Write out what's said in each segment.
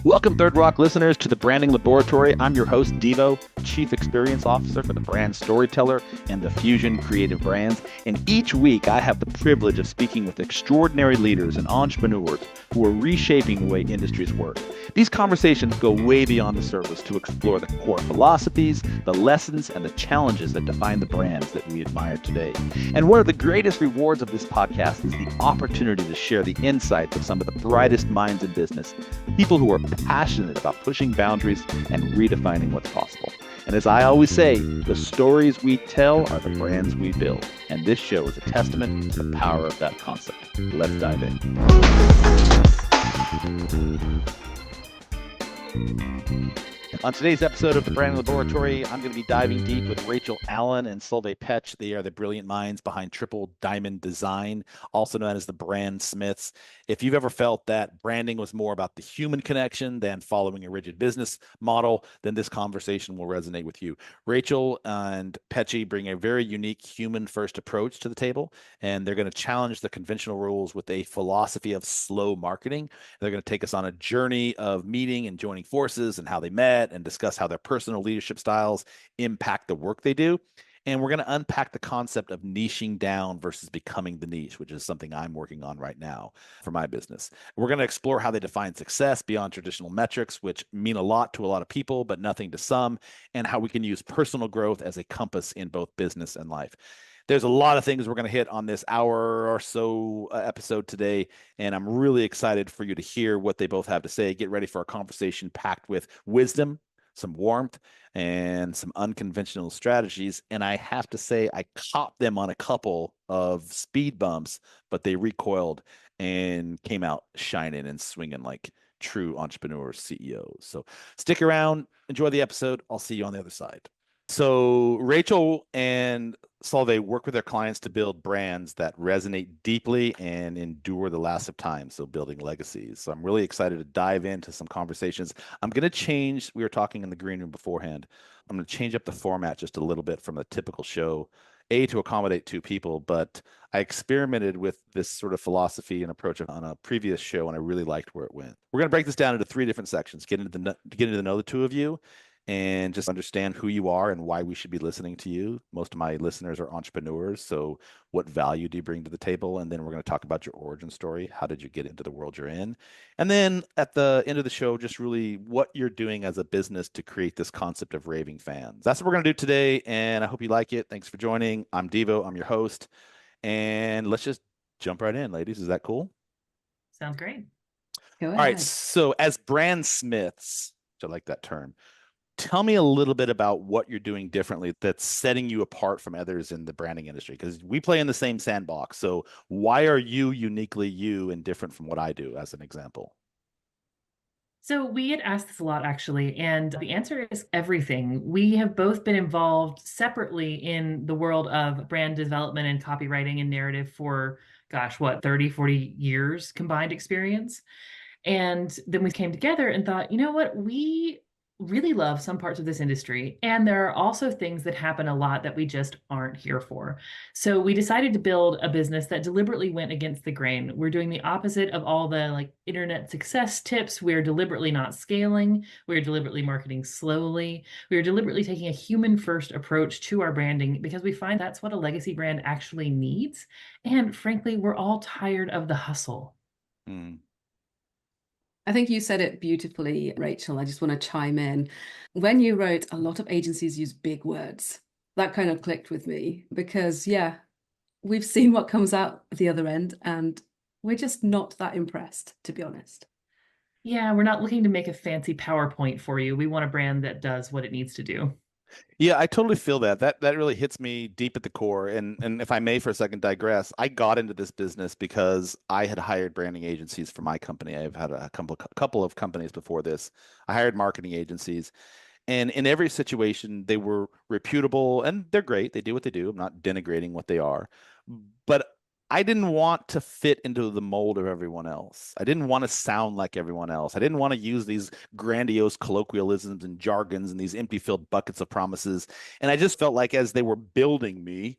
Welcome, Third Rock listeners, to the Branding Laboratory. I'm your host, Deevo, Chief Experience Officer for the brand Storyteller and the Fusion Creative Brands. And each week, I have the privilege of speaking with extraordinary leaders and entrepreneurs who are reshaping the way industries work. These conversations go way beyond the surface to explore the core philosophies, the lessons, and the challenges that define the brands that we admire today. And one of the greatest rewards of this podcast is the opportunity to share the insights of some of the brightest minds in business, people who are passionate about pushing boundaries and redefining what's possible. And as I always say, the stories we tell are the brands we build. And this show is a testament to the power of that concept. Let's dive in. On today's episode of the Branding Laboratory, I'm going to be diving deep with Rachel Allen and Solveig Petch. They are the brilliant minds behind Triple Diamond Design, also known as the Brand Smiths. If you've ever felt that branding was more about the human connection than following a rigid business model, then this conversation will resonate with you. Rachel and Petchy bring a very unique human-first approach to the table, and they're going to challenge the conventional rules with a philosophy of slow marketing. They're going to take us on a journey of meeting and joining forces and how they met, and discuss how their personal leadership styles impact the work they do. And we're going to unpack the concept of niching down versus becoming the niche, which is something I'm working on right now for my business. We're going to explore how they define success beyond traditional metrics, which mean a lot to a lot of people, but nothing to some, and how we can use personal growth as a compass in both business and life. There's a lot of things we're going to hit on this hour or so episode today, and I'm really excited for you to hear what they both have to say. Get ready for a conversation packed with wisdom, some warmth, and some unconventional strategies. And I have to say, I caught them on a couple of speed bumps, but they recoiled and came out shining and swinging like true entrepreneurs, CEOs. So stick around, enjoy the episode. I'll see you on the other side. So Rachel and Solveig work with their clients to build brands that resonate deeply and endure the last of time, so building legacies. So I'm really excited to dive into some conversations. I'm going to change, we were talking in the green room beforehand, I'm going to change up the format just a little bit from a typical show, to accommodate two people, but I experimented with this sort of philosophy and approach on a previous show, and I really liked where it went. We're going to break this down into three different sections, get into the know the two of you, and just understand who you are and why we should be listening to you. Most of my listeners are entrepreneurs, so what value do you bring to the table? And then we're going to talk about your origin story. How did you get into the world you're in? And then at the end of the show, just really what you're doing as a business to create this concept of raving fans. That's what we're going to do today, and I hope you like it. Thanks for joining. I'm Deevo. I'm your host, and let's just jump right in, ladies. Is that cool? Sounds great. Go ahead. All right, so as brand smiths, which I like that term, tell me a little bit about what you're doing differently that's setting you apart from others in the branding industry, because we play in the same sandbox. So why are you uniquely you and different from what I do, as an example? So we had asked this a lot, actually, and the answer is everything. We have both been involved separately in the world of brand development and copywriting and narrative for, 30, 40 years combined experience. And then we came together and thought, you know what, we really love some parts of this industry. And there are also things that happen a lot that we just aren't here for. So we decided to build a business that deliberately went against the grain. We're doing the opposite of all the internet success tips. We're deliberately not scaling. We're deliberately marketing slowly. We're deliberately taking a human first approach to our branding because we find that's what a legacy brand actually needs. And frankly, we're all tired of the hustle. I think you said it beautifully, Rachel. I just want to chime in. When you wrote, a lot of agencies use big words, that kind of clicked with me because, yeah, we've seen what comes out the other end and we're just not that impressed, to be honest. Yeah, we're not looking to make a fancy PowerPoint for you. We want a brand that does what it needs to do. Yeah, I totally feel that. That really hits me deep at the core. And if I may for a second digress, I got into this business because I had hired branding agencies for my company. I've had a couple of companies before this. I hired marketing agencies. And in every situation, they were reputable and they're great. They do what they do. I'm not denigrating what they are. But I didn't want to fit into the mold of everyone else. I didn't want to sound like everyone else. I didn't want to use these grandiose colloquialisms and jargons and these empty filled buckets of promises. And I just felt like as they were building me,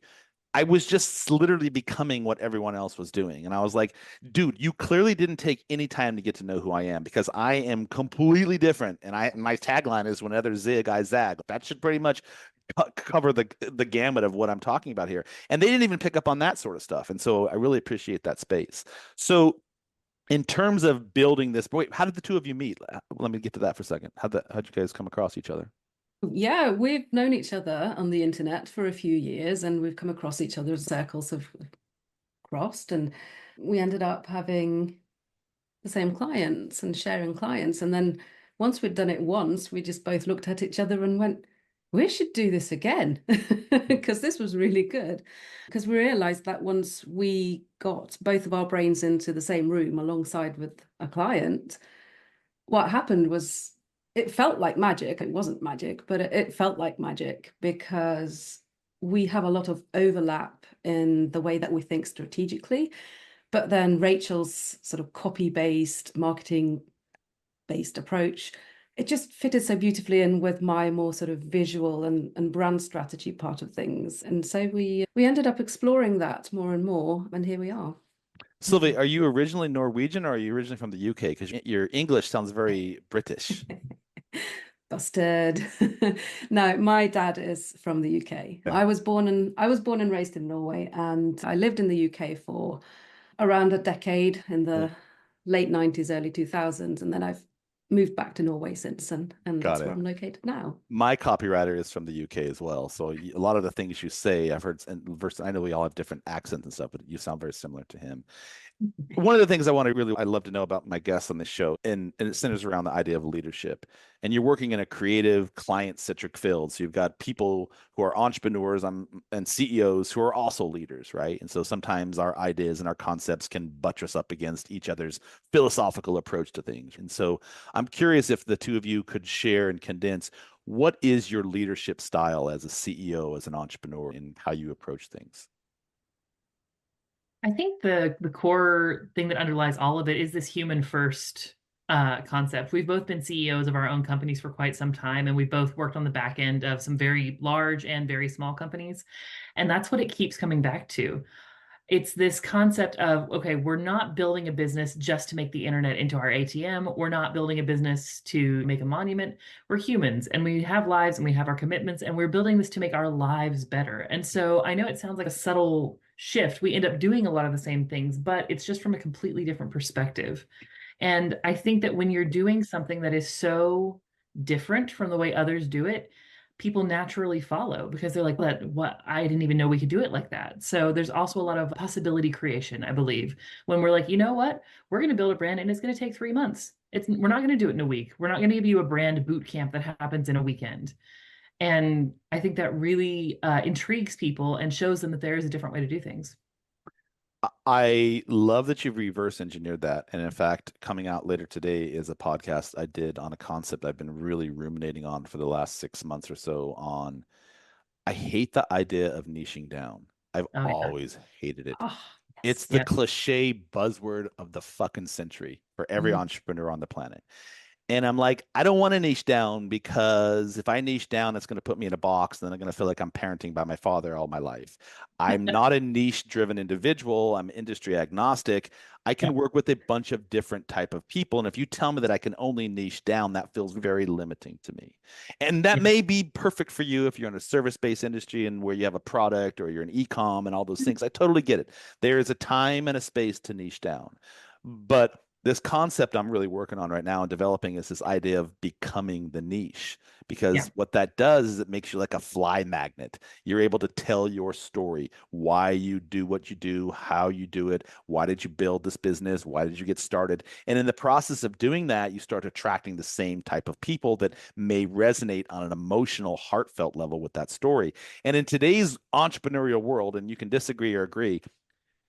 I was just literally becoming what everyone else was doing. And I was like, dude, you clearly didn't take any time to get to know who I am because I am completely different. And my tagline is when others zig, I zag. That should pretty much cover the gamut of what I'm talking about here. And they didn't even pick up on that sort of stuff. And so I really appreciate that space. So in terms of building this, wait, how did the two of you meet? Let me get to that for a second. How'd you guys come across each other? Yeah, we've known each other on the internet for a few years and we've come across each other as circles have crossed, and we ended up having the same clients and sharing clients. And then once we'd done it once, we just both looked at each other and went, we should do this again because this was really good. Because we realized that once we got both of our brains into the same room alongside with a client, what happened was it felt like magic. It wasn't magic, but it felt like magic because we have a lot of overlap in the way that we think strategically. But then Rachel's sort of copy-based, marketing-based approach, it just fitted so beautifully in with my more sort of visual and brand strategy part of things. And so we ended up exploring that more and more, and here we are. Sylvie, are you originally Norwegian or are you originally from the UK? Because your English sounds very British. Busted. No, my dad is from the UK. Yeah. I was born and raised in Norway, and I lived in the UK for around a decade in Yeah. the late 90s, early 2000s, and then I've moved back to Norway since, and Got that's where it. I'm located now. My copywriter is from the UK as well. So a lot of the things you say, I've heard, and versus, I know we all have different accents and stuff, but you sound very similar to him. One of the things I love to know about my guests on this show, and it centers around the idea of leadership. And you're working in a creative, client-centric field. So you've got people who are entrepreneurs and CEOs who are also leaders, right? And so sometimes our ideas and our concepts can buttress up against each other's philosophical approach to things. And so I'm curious if the two of you could share and condense what is your leadership style as a CEO, as an entrepreneur, and how you approach things. I think the core thing that underlies all of it is this human first concept. We've both been CEOs of our own companies for quite some time, and we've both worked on the back end of some very large and very small companies. And that's what it keeps coming back to. It's this concept of, okay, we're not building a business just to make the internet into our ATM. We're not building a business to make a monument. We're humans and we have lives and we have our commitments, and we're building this to make our lives better. And so I know it sounds like a subtle shift. We end up doing a lot of the same things, but it's just from a completely different perspective. And I think that when you're doing something that is so different from the way others do it, people naturally follow because they're like, what? I didn't even know we could do it like that. So there's also a lot of possibility creation, I believe, when we're like, you know what? We're going to build a brand and it's going to take 3 months. We're not going to do it in a week. We're not going to give you a brand boot camp that happens in a weekend. And I think that really intrigues people and shows them that there is a different way to do things. I love that you've reverse engineered that. And in fact, coming out later today is a podcast I did on a concept I've been really ruminating on for the last 6 months or so on. I hate the idea of niching down. I've Oh, yeah. always hated it. Oh, It's yes. the Yeah. cliche buzzword of the fucking century for every Mhm. entrepreneur on the planet. And I'm like, I don't want to niche down because if I niche down, it's going to put me in a box. And then I'm going to feel like I'm parenting by my father all my life. I'm not a niche driven individual. I'm industry agnostic. I Yeah. can work with a bunch of different type of people. And if you tell me that I can only niche down, that feels very limiting to me. And that Yeah. may be perfect for you if you're in a service-based industry and where you have a product or you're an e-com and all those things. I totally get it. There is a time and a space to niche down. But this concept I'm really working on right now and developing is this idea of becoming the niche. Yeah. Because what that does is it makes you like a fly magnet. You're able to tell your story, why you do what you do, how you do it, why did you build this business, why did you get started? And in the process of doing that, you start attracting the same type of people that may resonate on an emotional, heartfelt level with that story. And in today's entrepreneurial world, and you can disagree or agree,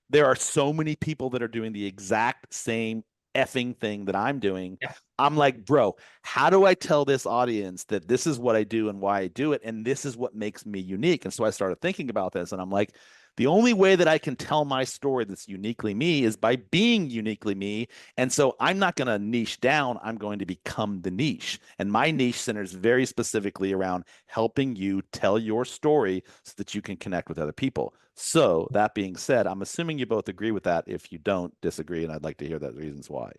there are so many people that are doing the exact same effing thing that I'm doing. Yeah. I'm like, bro, how do I tell this audience that this is what I do and why I do it? And this is what makes me unique. And so I started thinking about this and I'm like, The only way that I can tell my story that's uniquely me is by being uniquely me. And so I'm not going to niche down. I'm going to become the niche. And my niche centers very specifically around helping you tell your story so that you can connect with other people. So that being said, I'm assuming you both agree with that. If you don't, disagree, and I'd like to hear the reasons why.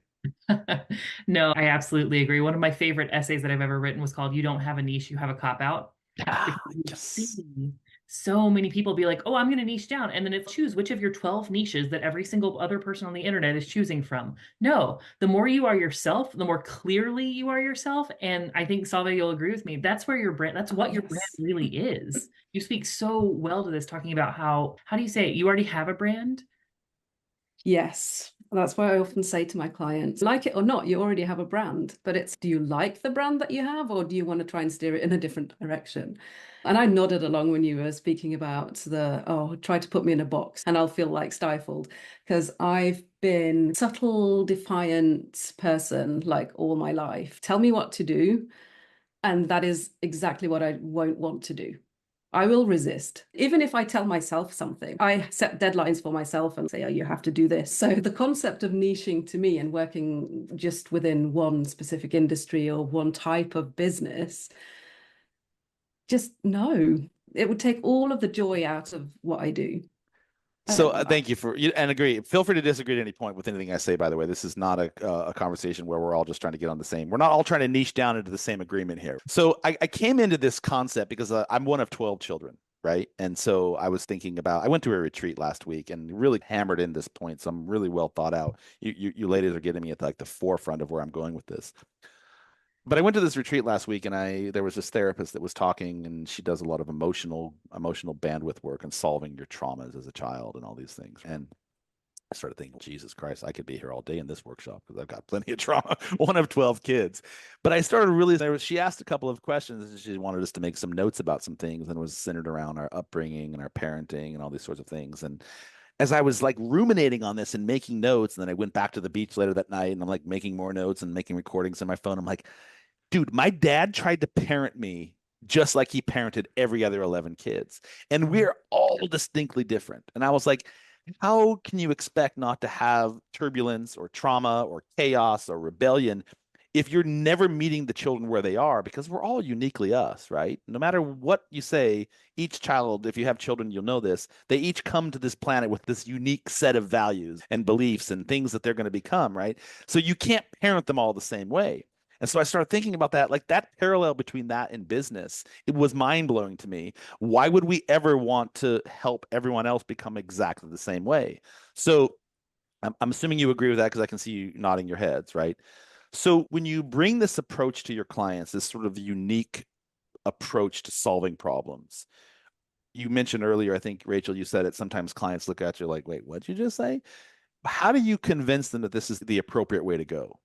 No, I absolutely agree. One of my favorite essays that I've ever written was called "You Don't Have a Niche, You Have a Cop Out." Ah, Because we yes. see so many people be like, oh, I'm going to niche down. And then it's choose which of your 12 niches that every single other person on the internet is choosing from. No, the more you are yourself, the more clearly you are yourself. And I think Solveig, you'll agree with me. That's where your brand, that's what your brand Yes. really is. You speak so well to this, talking about how do you say it? You already have a brand? Yes, that's why I often say to my clients, like it or not, you already have a brand, but it's, do you like the brand that you have, or do you want to try and steer it in a different direction? And I nodded along when you were speaking about try to put me in a box and I'll feel like stifled, because I've been subtle, defiant person like all my life. Tell me what to do, and that is exactly what I won't want to do. I will resist. Even if I tell myself something, I set deadlines for myself and say, oh, you have to do this. So the concept of niching to me and working just within one specific industry or one type of business, just no. It would take all of the joy out of what I do. I So don't want that. thank you for and agree. Feel free to disagree at any point with anything I say. By the way, this is not a conversation where we're all just trying to get on the same. We're not all trying to niche down into the same agreement here. So I came into this concept because I'm one of 12 children, right? And so I was thinking about. I went to a retreat last week and really hammered in this point. So I'm really well thought out. You ladies are getting me at like the forefront of where I'm going with this. But I went to this retreat last week and there was this therapist that was talking, and she does a lot of emotional bandwidth work and solving your traumas as a child and all these things. And I started thinking, Jesus Christ, I could be here all day in this workshop because I've got plenty of trauma, one of 12 kids. But I started really, she asked a couple of questions and she wanted us to make some notes about some things, and it was centered around our upbringing and our parenting and all these sorts of things. And as I was like ruminating on this and making notes, and then I went back to the beach later that night and I'm like making more notes and making recordings on my phone. I'm like, dude, my dad tried to parent me just like he parented every other 11 kids. And we're all distinctly different. And I was like, how can you expect not to have turbulence or trauma or chaos or rebellion if you're never meeting the children where they are? Because we're all uniquely us, right? No matter what you say, each child, if you have children, you'll know this, they each come to this planet with this unique set of values and beliefs and things that they're going to become, right? So you can't parent them all the same way. And so I started thinking about that, like that parallel between that and business. It was mind blowing to me. Why would we ever want to help everyone else become exactly the same way? So I'm assuming you agree with that because I can see you nodding your heads, right? So when you bring this approach to your clients, this sort of unique approach to solving problems, you mentioned earlier, I think, Rachel, you said it, sometimes clients look at you like, wait, what'd you just say? How do you convince them that this is the appropriate way to go?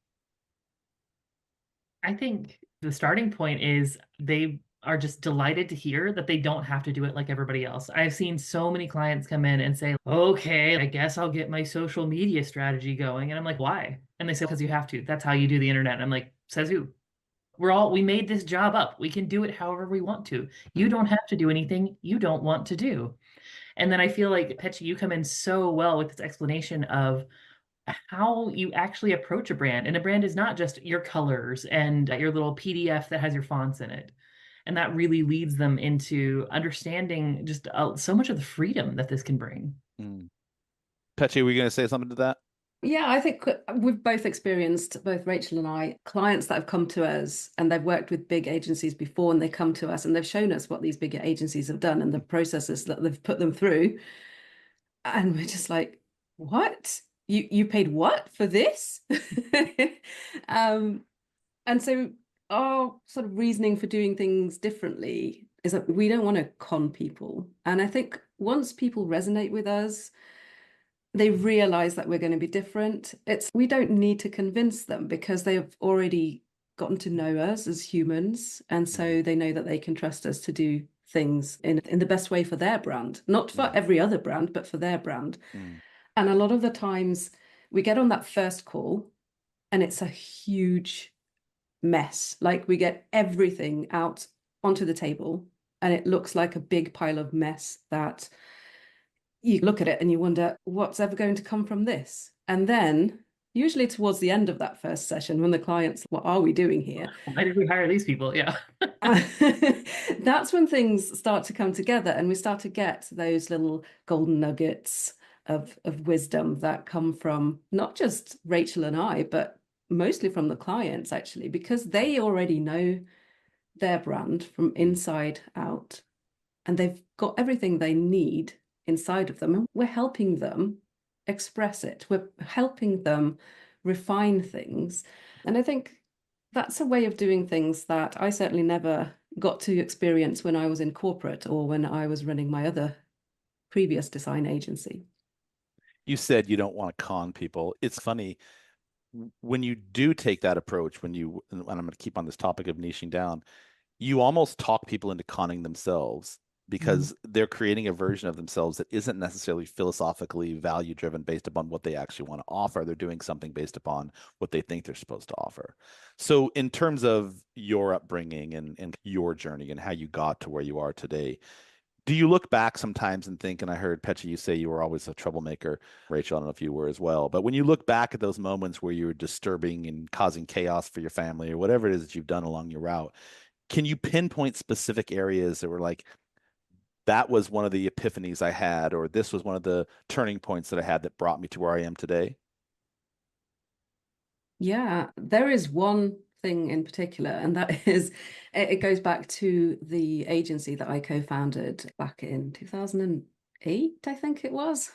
I think the starting point is they are just delighted to hear that they don't have to do it like everybody else. I've seen so many clients come in and say, okay, I guess I'll get my social media strategy going. And I'm like, why? And they say, because you have to. That's how you do the internet. And I'm like, says who? We made this job up. We can do it however we want to. You don't have to do anything you don't want to do. And then I feel like, Petch, you come in so well with this explanation of how you actually approach a brand. And a brand is not just your colors and your little PDF that has your fonts in it. And that really leads them into understanding just so much of the freedom that this can bring. Mm. Petchy, were you going to say something to that? Yeah, I think we've both experienced, both Rachel and I, clients that have come to us and they've worked with big agencies before, and they come to us and they've shown us what these bigger agencies have done and the processes that they've put them through. And we're just like, what? You paid what for this? um, and so our sort of reasoning for doing things differently is that we don't want to con people. And I think once people resonate with us, they realize that we're going to be different. We don't need to convince them because they've already gotten to know us as humans. And so they know that they can trust us to do things in the best way for their brand, not for every other brand, but for their brand. Mm. And a lot of the times we get on that first call and it's a huge mess. Like we get everything out onto the table and it looks like a big pile of mess that you look at it and you wonder, what's ever going to come from this? And then usually towards the end of that first session, when the client's, what are we doing here? Why did we hire these people? Yeah. That's when things start to come together and we start to get those little golden nuggets of wisdom that come from not just Rachel and I, but mostly from the clients, actually, because they already know their brand from inside out and they've got everything they need inside of them. And we're helping them express it. We're helping them refine things. And I think that's a way of doing things that I certainly never got to experience when I was in corporate or when I was running my other previous design agency. You said you don't want to con people. It's funny when you do take that approach, and I'm going to keep on this topic of niching down, you almost talk people into conning themselves because they're creating a version of themselves that isn't necessarily philosophically value driven based upon what they actually want to offer. They're doing something based upon what they think they're supposed to offer. So in terms of your upbringing and your journey and how you got to where you are today, do you look back sometimes and think, and I heard Petchy, you say you were always a troublemaker. Rachel, I don't know if you were as well, but when you look back at those moments where you were disturbing and causing chaos for your family or whatever it is that you've done along your route, can you pinpoint specific areas that were like, that was one of the epiphanies I had, or this was one of the turning points that I had that brought me to where I am today? Yeah, there is one thing in particular, and that is it goes back to the agency that I co-founded back in 2008, I think it was.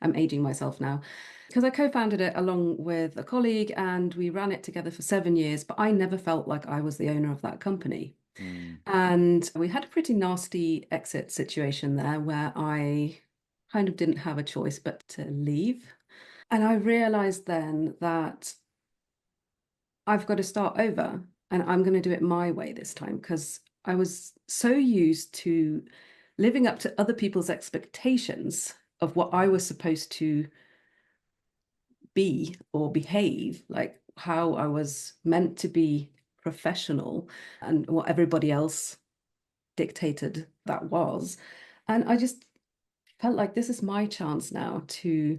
I'm aging myself now. Because I co-founded it along with a colleague and we ran it together for 7 years, but I never felt like I was the owner of that company. And we had a pretty nasty exit situation there where I kind of didn't have a choice but to leave. And I realized then that I've got to start over and I'm going to do it my way this time because I was so used to living up to other people's expectations of what I was supposed to be or behave, like how I was meant to be professional and what everybody else dictated that was. And I just felt like this is my chance now to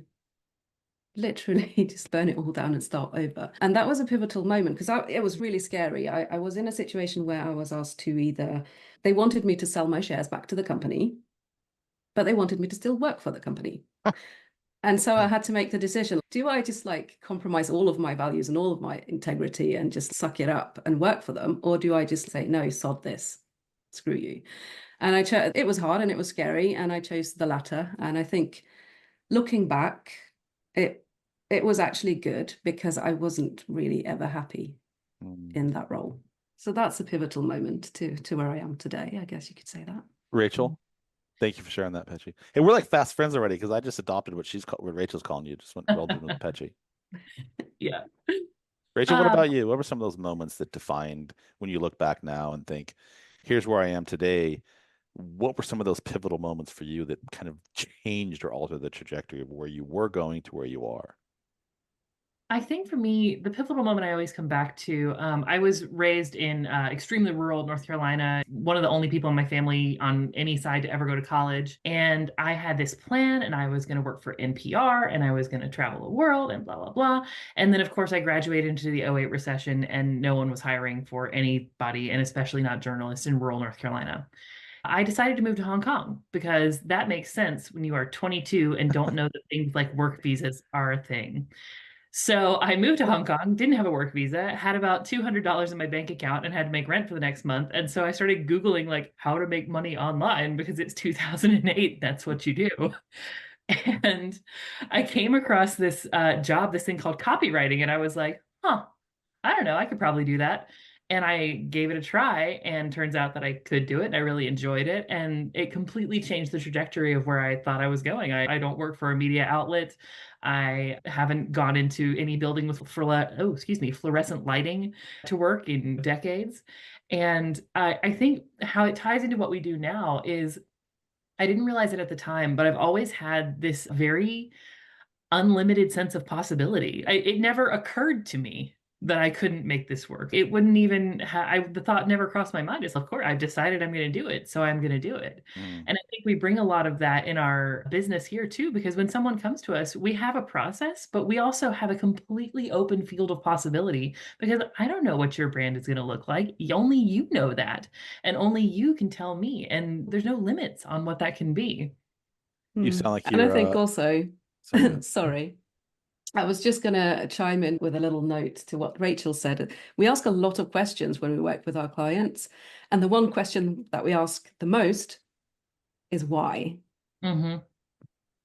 literally just burn it all down and start over. And that was a pivotal moment because it was really scary. I was in a situation where I was asked to either, they wanted me to sell my shares back to the company, but they wanted me to still work for the company. And so I had to make the decision, do I just like compromise all of my values and all of my integrity and just suck it up and work for them? Or do I just say, no, sod this, screw you? And I chose, it was hard and it was scary. And I chose the latter. And I think looking back, it was actually good because I wasn't really ever happy in that role. So that's a pivotal moment to where I am today. I guess you could say that. Rachel, thank you for sharing that, Petchy. Hey, we're like fast friends already because I just adopted what Rachel's calling you. Just went rolled in with Petchy. Yeah. Rachel, what about you? What were some of those moments that defined when you look back now and think, here's where I am today? What were some of those pivotal moments for you that kind of changed or altered the trajectory of where you were going to where you are? I think for me, the pivotal moment I always come back to, I was raised in extremely rural North Carolina, one of the only people in my family on any side to ever go to college. And I had this plan and I was going to work for NPR and I was going to travel the world and blah, blah, blah. And then, of course, I graduated into the '08 recession and no one was hiring for anybody, and especially not journalists in rural North Carolina. I decided to move to Hong Kong because that makes sense when you are 22 and don't know that things like work visas are a thing. So I moved to Hong Kong, didn't have a work visa, had about $200 in my bank account and had to make rent for the next month. And so I started Googling like how to make money online because it's 2008. That's what you do. And I came across this job, this thing called copywriting. And I was like, huh, I don't know, I could probably do that. And I gave it a try, and turns out that I could do it. And I really enjoyed it. And it completely changed the trajectory of where I thought I was going. I don't work for a media outlet. I haven't gone into any building with fluorescent lighting to work in decades. And I think how it ties into what we do now is I didn't realize it at the time, but I've always had this very unlimited sense of possibility. It never occurred to me that I couldn't make this work. It wouldn't even the thought never crossed my mind. It's of course I've decided I'm going to do it, so I'm going to do it. Mm. And I think we bring a lot of that in our business here too, because when someone comes to us, we have a process, but we also have a completely open field of possibility because I don't know what your brand is going to look like. Only you know that, and only you can tell me, and there's no limits on what that can be. You sound like And I you're think also, sorry, go ahead. sorry, I was just going to chime in with a little note to what Rachel said. We ask a lot of questions when we work with our clients. And the one question that we ask the most is why? Mm-hmm.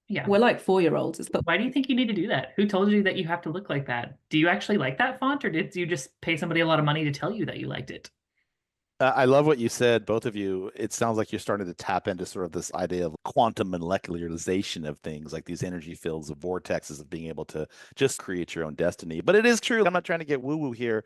Yeah. We're like 4-year-olds. But Why do you think you need to do that? Who told you that you have to look like that? Do you actually like that font, or did you just pay somebody a lot of money to tell you that you liked it? I love what you said, both of you. It sounds like you're starting to tap into sort of this idea of quantum molecularization of things, like these energy fields of vortexes of being able to just create your own destiny. But it is true. I'm not trying to get woo-woo here.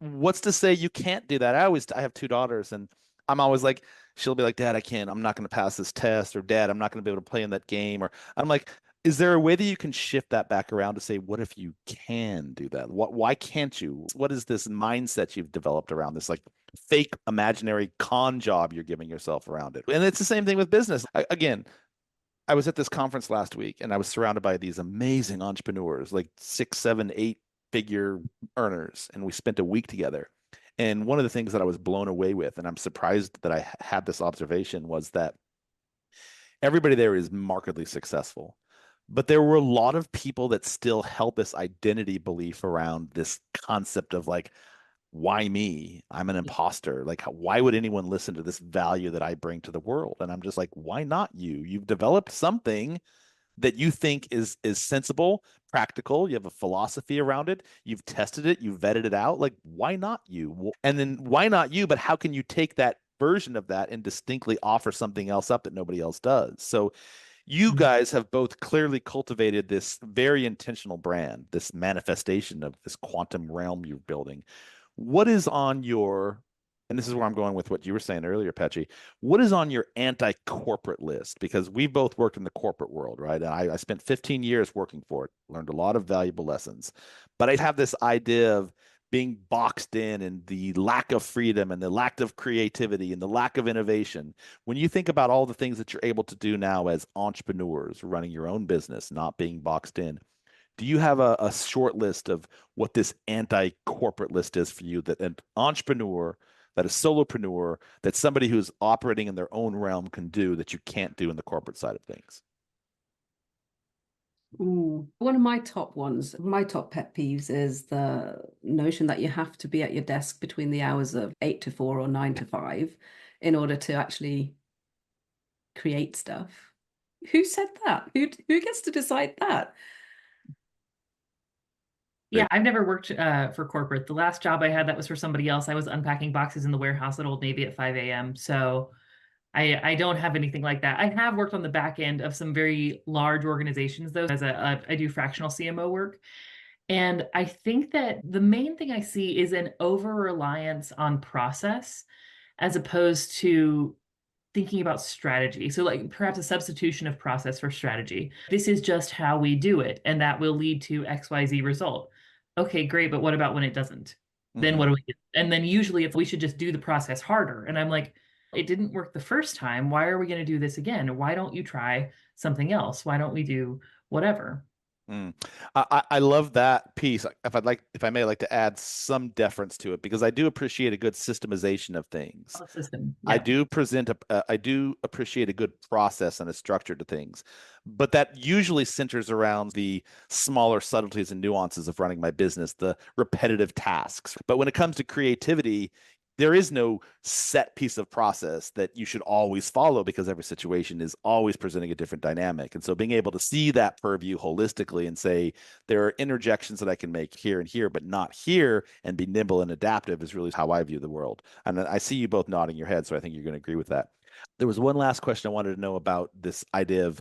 What's to say you can't do that? I have 2 daughters, and I'm always like, she'll be like, Dad, I can't, I'm not going to pass this test, or Dad, I'm not going to be able to play in that game. Or I'm like, is there a way that you can shift that back around to say, what if you can do that? Why can't you? What is this mindset you've developed around this like fake imaginary con job you're giving yourself around it? And it's the same thing with business. Again, I was at this conference last week and I was surrounded by these amazing entrepreneurs, like 6, 7, 8 figure earners. And we spent a week together. And one of the things that I was blown away with, and I'm surprised that I had this observation, was that everybody there is markedly successful. But there were a lot of people that still held this identity belief around this concept of like, why me? I'm an imposter. Like, why would anyone listen to this value that I bring to the world? And I'm just like, why not you? You've developed something that you think is sensible, practical. You have a philosophy around it. You've tested it. You've vetted it out. Like, why not you? And then why not you? But how can you take that version of that and distinctly offer something else up that nobody else does? So you guys have both clearly cultivated this very intentional brand, this manifestation of this quantum realm you're building. What is on your, and this is where I'm going with what you were saying earlier, Petchy, what is on your anti-corporate list? Because we've both worked in the corporate world, right? And I spent 15 years working for it, learned a lot of valuable lessons. But I have this idea of being boxed in and the lack of freedom and the lack of creativity and the lack of innovation. When you think about all the things that you're able to do now as entrepreneurs, running your own business, not being boxed in, do you have a short list of what this anti-corporate list is for you, that an entrepreneur, that a solopreneur, that somebody who's operating in their own realm can do that you can't do in the corporate side of things? Ooh, one of my top ones, my top pet peeves is the notion that you have to be at your desk between the hours of 8 to 4 or 9 to 5 in order to actually create stuff. Who said that? Who gets to decide that? Yeah, I've never worked for corporate. The last job I had that was for somebody else. I was unpacking boxes in the warehouse at Old Navy at 5 a.m. So I don't have anything like that. I have worked on the back end of some very large organizations though, as I do fractional CMO work. And I think that the main thing I see is an over reliance on process as opposed to thinking about strategy. So, like perhaps a substitution of process for strategy. This is just how we do it, and that will lead to XYZ result. Okay, great, but what about when it doesn't? Then what Mm-hmm. do we do? And then usually if we should just do the process harder. And I'm like, it didn't work the first time. Why are we going to do this again? Why don't you try something else? Why don't we do whatever? Mm. I love that piece. If I may, like to add some deference to it, because I do appreciate a good systemization of things. The system. I Yeah. do I do appreciate a good process and a structure to things, but that usually centers around the smaller subtleties and nuances of running my business, the repetitive tasks. But when it comes to creativity, there is no set piece of process that you should always follow because every situation is always presenting a different dynamic. And so being able to see that purview holistically and say, there are interjections that I can make here and here, but not here, and be nimble and adaptive is really how I view the world. And I see you both nodding your head, so I think you're going to agree with that. There was one last question I wanted to know about this idea of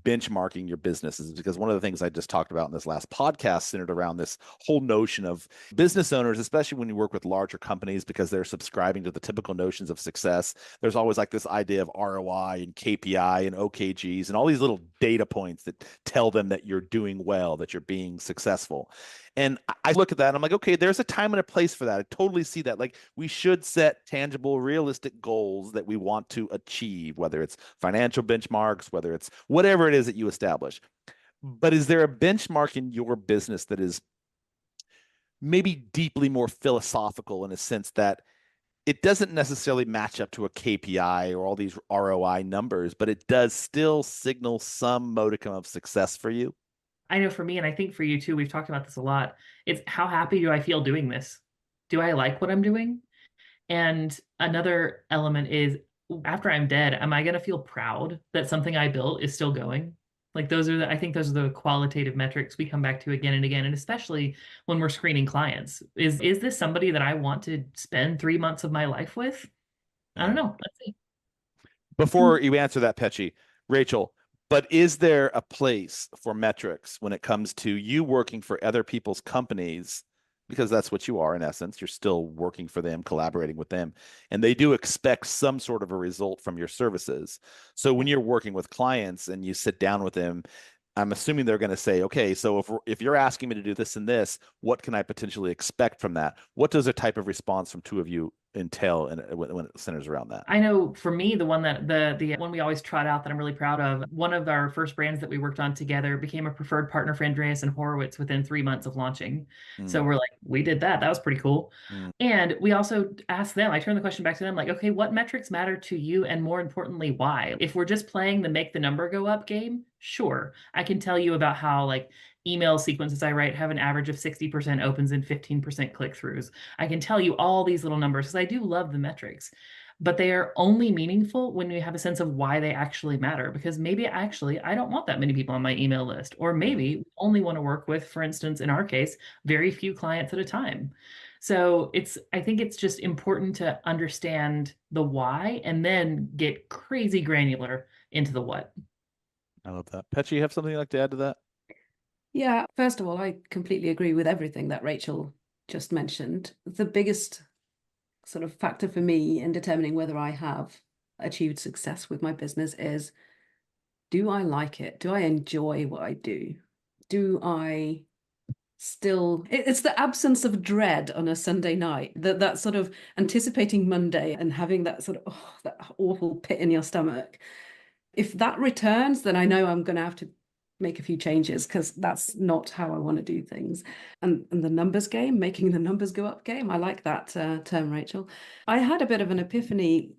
benchmarking your businesses, because one of the things I just talked about in this last podcast centered around this whole notion of business owners, especially when you work with larger companies, because they're subscribing to the typical notions of success. There's always like this idea of ROI and KPI and OKGs and all these little data points that tell them that you're doing well, that you're being successful. And I look at that and I'm like, okay, there's a time and a place for that. I totally see that. Like, we should set tangible, realistic goals that we want to achieve, whether it's financial benchmarks, whether it's whatever it is that you establish. But is there a benchmark in your business that is maybe deeply more philosophical, in a sense that it doesn't necessarily match up to a KPI or all these ROI numbers, but it does still signal some modicum of success for you? I know for me, and I think for you too, we've talked about this a lot. It's how happy do I feel doing this? Do I like what I'm doing? And another element is, after I'm dead, am I going to feel proud that something I built is still going? Like, I think those are the qualitative metrics we come back to again and again, and especially when we're screening clients. Is this somebody that I want to spend 3 months of my life with? I don't know. Let's see. Before you answer that, Petchy, Rachel, but is there a place for metrics when it comes to you working for other people's companies? Because that's what you are in essence. You're still working for them, collaborating with them, and they do expect some sort of a result from your services. So when you're working with clients and you sit down with them, I'm assuming they're going to say, okay, so if you're asking me to do this and this, what can I potentially expect from that? What does a type of response from two of you entail when it centers around that? I know for me, the one that the one we always trot out that I'm really proud of, one of our first brands that we worked on together became a preferred partner for Andreas and Horowitz within 3 months of launching. So Mm, we're like, we did that. That was pretty cool. mm, And we also asked them, I turned the question back to them, like, okay, what metrics matter to you? And more importantly, why? If we're just playing the make the number go up game, sure. I can tell you about how, like, email sequences I write have an average of 60% opens and 15% click-throughs. I can tell you all these little numbers because I do love the metrics, but they are only meaningful when we have a sense of why they actually matter. Because maybe actually I don't want that many people on my email list, or mm. maybe we only want to work with, for instance, in our case, very few clients at a time. So I think it's just important to understand the why and then get crazy granular into the what. I love that. Petchy, you have something you'd like to add to that? Yeah, first of all, I completely agree with everything that Rachel just mentioned. The biggest sort of factor for me in determining whether I have achieved success with my business is, do I like it? Do I enjoy what I do? Do I still, it's the absence of dread on a Sunday night, that sort of anticipating Monday and having that sort of, oh, that awful pit in your stomach. If that returns, then I know I'm going to have to make a few changes, because that's not how I want to do things. And the numbers game, making the numbers go up game, I like that term, Rachel. I had a bit of an epiphany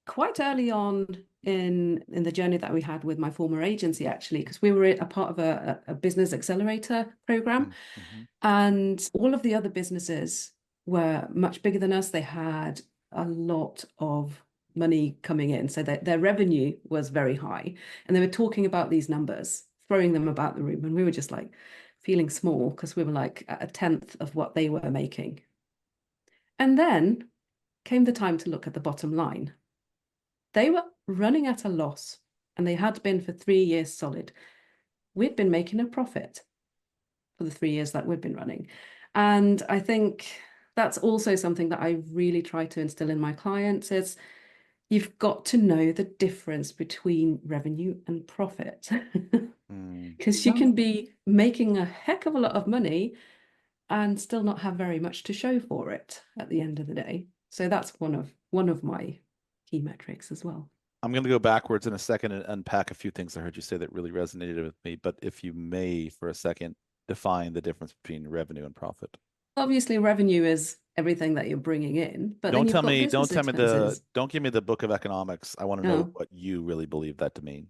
quite early on in the journey that we had with my former agency, actually, because we were a part of a business accelerator program, Mm-hmm. and all of the other businesses were much bigger than us. They had a lot of money coming in, so that their revenue was very high, and they were talking about these numbers, throwing them about the room, and we were just like feeling small because we were like at a tenth of what they were making. And then came the time to look at the bottom line. They were running at a loss, and they had been for 3 years solid. We'd been making a profit for the 3 years that we'd been running. And I think that's also something that I really try to instill in my clients is, you've got to know the difference between revenue and profit. Because you can be making a heck of a lot of money and still not have very much to show for it at the end of the day. So that's one of my key metrics as well. I'm going to go backwards in a second and unpack a few things I heard you say that really resonated with me. But if you may, for a second, define the difference between revenue and profit. Obviously, revenue is everything that you're bringing in, but then Don't you've tell got me, business expenses. don't give me the book of economics. I want to know No. what you really believe that to mean.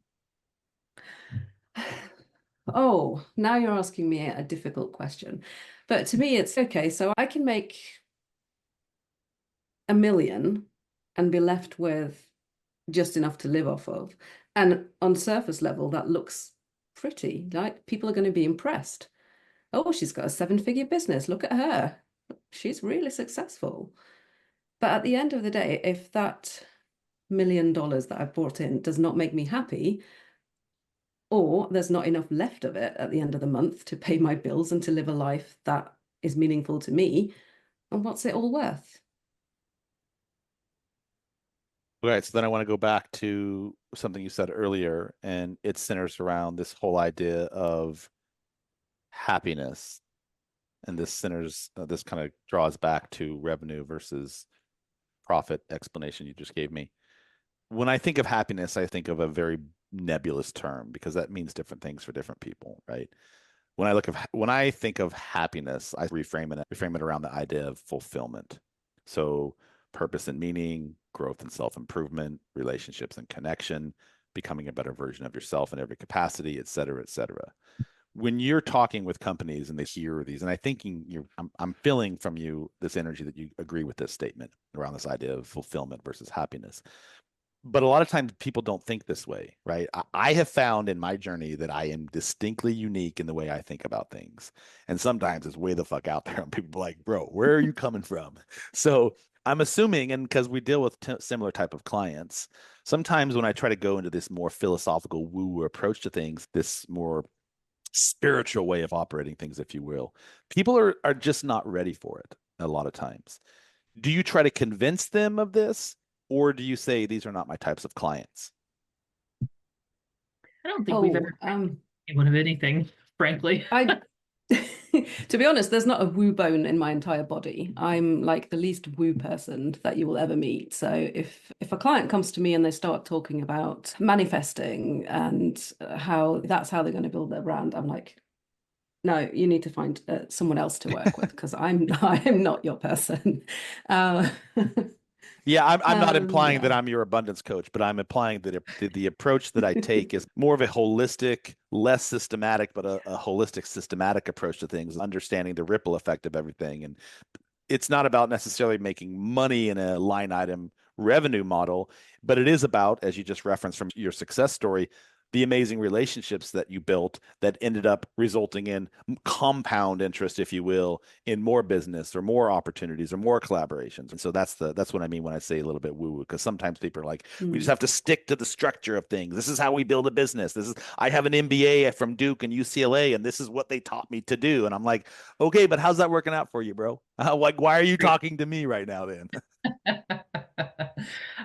Oh, now you're asking me a difficult question. But to me, it's okay. So I can make 1 million and be left with just enough to live off of. And on surface level, that looks pretty. Like, people are going to be impressed. Oh, she's got a 7-figure business. Look at her. She's really successful. But at the end of the day, if that $1 million that I've brought in does not make me happy, or there's not enough left of it at the end of the month to pay my bills and to live a life that is meaningful to me. And what's it all worth? Right. So then I want to go back to something you said earlier, and it centers around this whole idea of happiness. And this kind of draws back to revenue versus profit explanation you just gave me. When I think of happiness, I think of a very nebulous term because that means different things for different people, right? When I think of happiness, I reframe it around the idea of fulfillment. So purpose and meaning, growth and self-improvement, relationships and connection, becoming a better version of yourself in every capacity, et cetera, et cetera. When you're talking with companies and they hear these, and I'm feeling from you this energy that you agree with this statement around this idea of fulfillment versus happiness. But a lot of times people don't think this way, right? I have found in my journey that I am distinctly unique in the way I think about things. And sometimes it's way the fuck out there and people are like, bro, where are you coming from? So I'm assuming, and because we deal with similar type of clients, sometimes when I try to go into this more philosophical woo approach to things, this more spiritual way of operating things, if you will, people are just not ready for it a lot of times. Do you try to convince them of this, or do you say these are not my types of clients? I don't think we've Oh, ever one of anything, frankly. I to be honest, there's not a woo bone in my entire body. I'm like the least woo person that you will ever meet. So if a client comes to me and they start talking about manifesting and how that's how they're going to build their brand, I'm like, no, you need to find someone else to work with because I'm not your person. Uh, Yeah, I'm not implying that yeah. I'm your abundance coach, but I'm implying that the approach that I take is more of a holistic, less systematic, but a holistic, systematic approach to things, understanding the ripple effect of everything. And it's not about necessarily making money in a line item revenue model, but it is about, as you just referenced from your success story, the amazing relationships that you built that ended up resulting in compound interest, if you will, in more business or more opportunities or more collaborations. And so that's what I mean when I say a little bit woo-woo, because sometimes people are like, we just Mm. have to stick to the structure of things. This is how we build a business. I have an MBA from Duke and UCLA, and this is what they taught me to do. And I'm like, okay, but how's that working out for you, bro? Like, why are you talking to me right now then?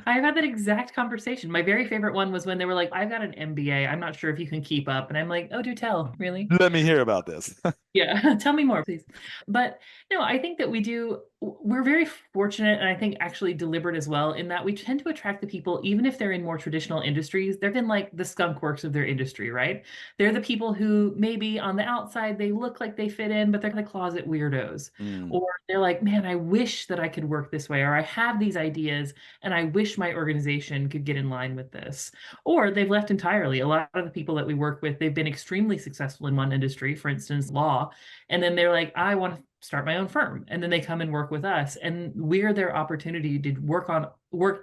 I've had that exact conversation. My very favorite one was when they were like, I've got an MBA. I'm not sure if you can keep up. And I'm like, oh, do tell, really? Let me hear about this. Yeah, tell me more, please. But no, I think that we're very fortunate and I think actually deliberate as well in that we tend to attract the people, even if they're in more traditional industries, they're in like the skunk works of their industry, right? They're the people who maybe on the outside they look like they fit in, but they're like closet weirdos. Mm, Or they're like, man, I wish that I could work this way, or I have these ideas and I wish my organization could get in line with this. Or they've left entirely. A lot of the people that we work with, they've been extremely successful in one industry, for instance, law. And then they're like, I want to start my own firm. And then they come and work with us. And we're their opportunity to work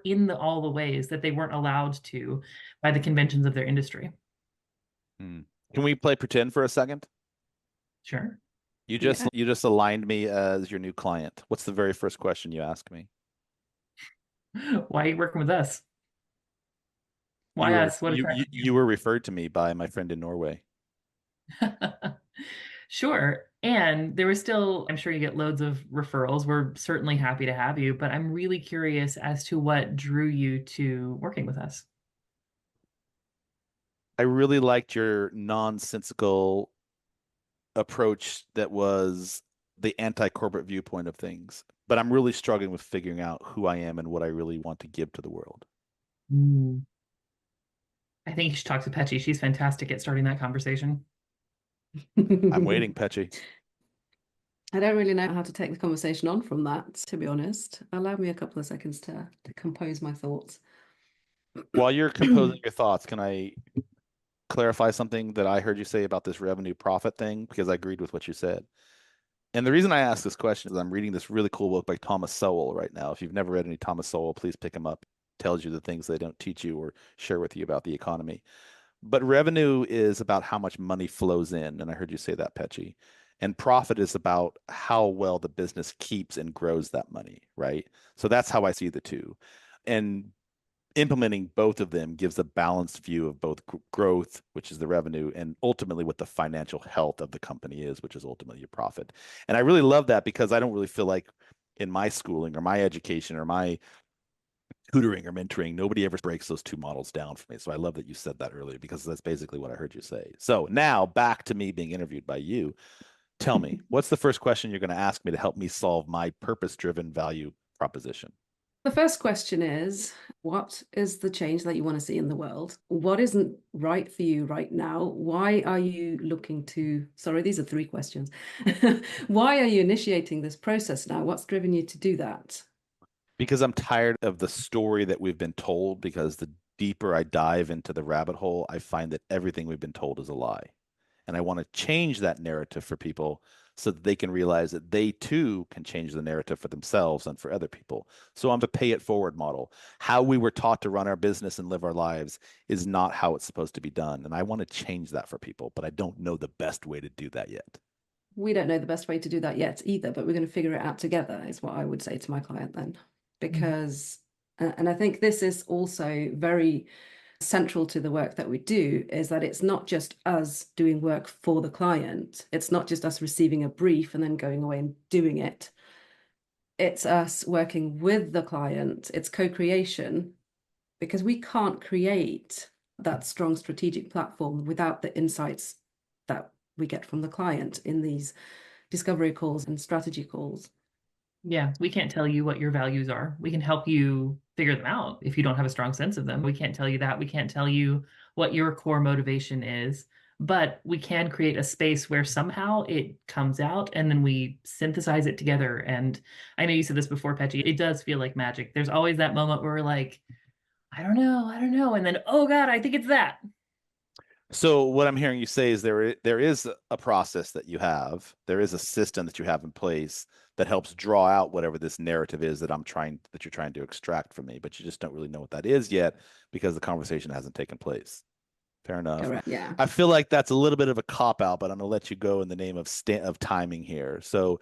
in all the ways that they weren't allowed to by the conventions of their industry. mm. Can we play pretend for a second? Sure. Yeah. You just aligned me as your new client. What's the very first question you ask me? Why are you working with us? Why us? What You were referred to me by my friend in Norway. attracted you? Sure. And there was still, I'm sure you get loads of referrals. We're certainly happy to have you, but I'm really curious as to what drew you to working with us. I really liked your nonsensical approach that was the anti-corporate viewpoint of things. But I'm really struggling with figuring out who I am and what I really want to give to the world. Mm. I think you should talk to Petchy. She's fantastic at starting that conversation. I'm waiting, Petchy. I don't really know how to take the conversation on from that, to be honest. Allow me a couple of seconds to compose my thoughts. While you're composing your thoughts, can I clarify something that I heard you say about this revenue profit thing? Because I agreed with what you said. And the reason I ask this question is I'm reading this really cool book by Thomas Sowell right now. If you've never read any Thomas Sowell, please pick him up. Tells you the things they don't teach you or share with you about the economy. But revenue is about how much money flows in. And I heard you say that, Petchy. And profit is about how well the business keeps and grows that money, right? So that's how I see the two. And implementing both of them gives a balanced view of both growth, which is the revenue, and ultimately what the financial health of the company is, which is ultimately your profit. And I really love that because I don't really feel like in my schooling or my education or my tutoring or mentoring, nobody ever breaks those two models down for me. So I love that you said that earlier because that's basically what I heard you say. So now back to me being interviewed by you. Tell me, what's the first question you're going to ask me to help me solve my purpose-driven value proposition? The first question is, what is the change that you want to see in the world? What isn't right for you right now? Why are you looking to, sorry, these are three questions. Why are you initiating this process now? What's driven you to do that? Because I'm tired of the story that we've been told, because the deeper I dive into the rabbit hole, I find that everything we've been told is a lie. And I want to change that narrative for people so that they can realize that they too can change the narrative for themselves and for other people. So I'm a pay it forward model. How we were taught to run our business and live our lives is not how it's supposed to be done. And I want to change that for people, but I don't know the best way to do that yet. We don't know the best way to do that yet either, but we're going to figure it out together, is what I would say to my client then. Because, and I think this is also very central to the work that we do, is that it's not just us doing work for the client. It's not just us receiving a brief and then going away and doing it. It's us working with the client. It's co-creation, because we can't create that strong strategic platform without the insights that we get from the client in these discovery calls and strategy calls. Yeah, we can't tell you what your values are. We can help you figure them out if you don't have a strong sense of them. We can't tell you that. We can't tell you what your core motivation is, but we can create a space where somehow it comes out and then we synthesize it together. And I know you said this before, Petchy, it does feel like magic. There's always that moment where we're like, I don't know. And then, oh God, I think it's that. So what I'm hearing you say is there is a process that you have, there is a system that you have in place that helps draw out whatever this narrative is that you're trying to extract from me, but you just don't really know what that is yet because the conversation hasn't taken place. Fair enough. Correct. Yeah. I feel like that's a little bit of a cop out, but I'm gonna let you go in the name of timing here. So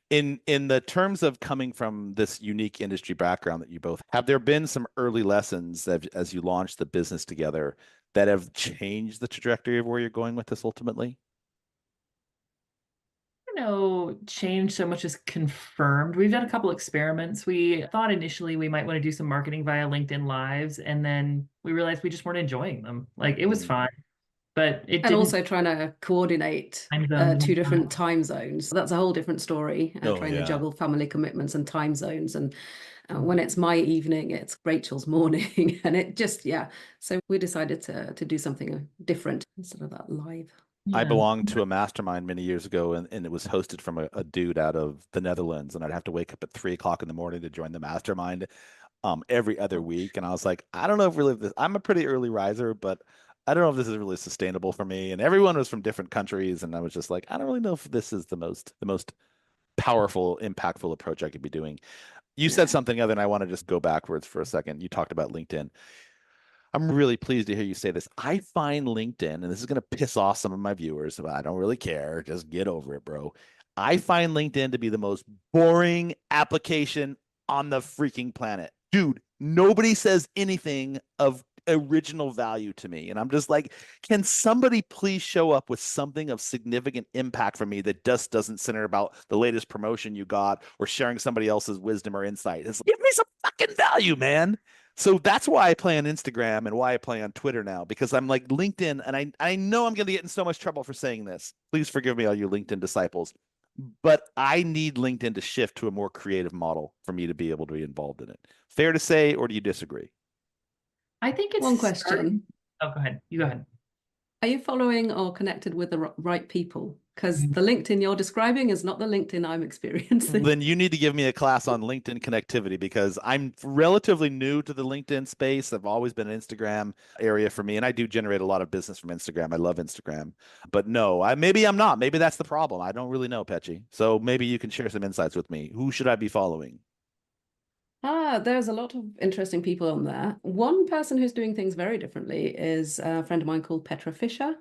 in the terms of coming from this unique industry background that you both have, there been some early lessons as you launched the business together that have changed the trajectory of where you're going with this ultimately? Change so much as confirmed. We've done a couple experiments. We thought initially we might want to do some marketing via LinkedIn Lives, and then we realized we just weren't enjoying them. Like it was fine, but it And didn't. also trying to coordinate Time zones. two different time zones. That's a whole different story, Oh trying to yeah. juggle family commitments and time zones. And when it's my evening, it's Rachel's morning. And it just, yeah. So we decided to do something different instead of that live. I Yeah. belonged to a mastermind many years ago, and it was hosted from a dude out of the Netherlands, and I'd have to wake up at 3 o'clock in the morning to join the mastermind every other week. And I was like, I don't know if really this, I'm a pretty early riser, but I don't know if this is really sustainable for me. And everyone was from different countries, and I was just like, I don't really know if this is the most powerful, impactful approach I could be doing. You said Yeah. something other, and I want to just go backwards for a second. You talked about LinkedIn. I'm really pleased to hear you say this. I find LinkedIn, and this is going to piss off some of my viewers, but I don't really care. Just get over it, bro. I find LinkedIn to be the most boring application on the freaking planet. Dude, nobody says anything of original value to me. And I'm just like, can somebody please show up with something of significant impact for me that just doesn't center about the latest promotion you got or sharing somebody else's wisdom or insight? It's like, give me some fucking value, man. So that's why I play on Instagram and why I play on Twitter now, because I'm like LinkedIn, and I know I'm going to get in so much trouble for saying this. Please forgive me, all you LinkedIn disciples. But I need LinkedIn to shift to a more creative model for me to be able to be involved in it. Fair to say, or do you disagree? I think it's One starting. question. Oh, go ahead. You go ahead. Are you following or connected with the right people? Because the LinkedIn you're describing is not the LinkedIn I'm experiencing. Then you need to give me a class on LinkedIn connectivity, because I'm relatively new to the LinkedIn space. I've always been an Instagram area for me, and I do generate a lot of business from Instagram. I love Instagram. But no, maybe I'm not. Maybe that's the problem. I don't really know, Petchy. So maybe you can share some insights with me. Who should I be following? There's a lot of interesting people on there. One person who's doing things very differently is a friend of mine called Petra Fisher.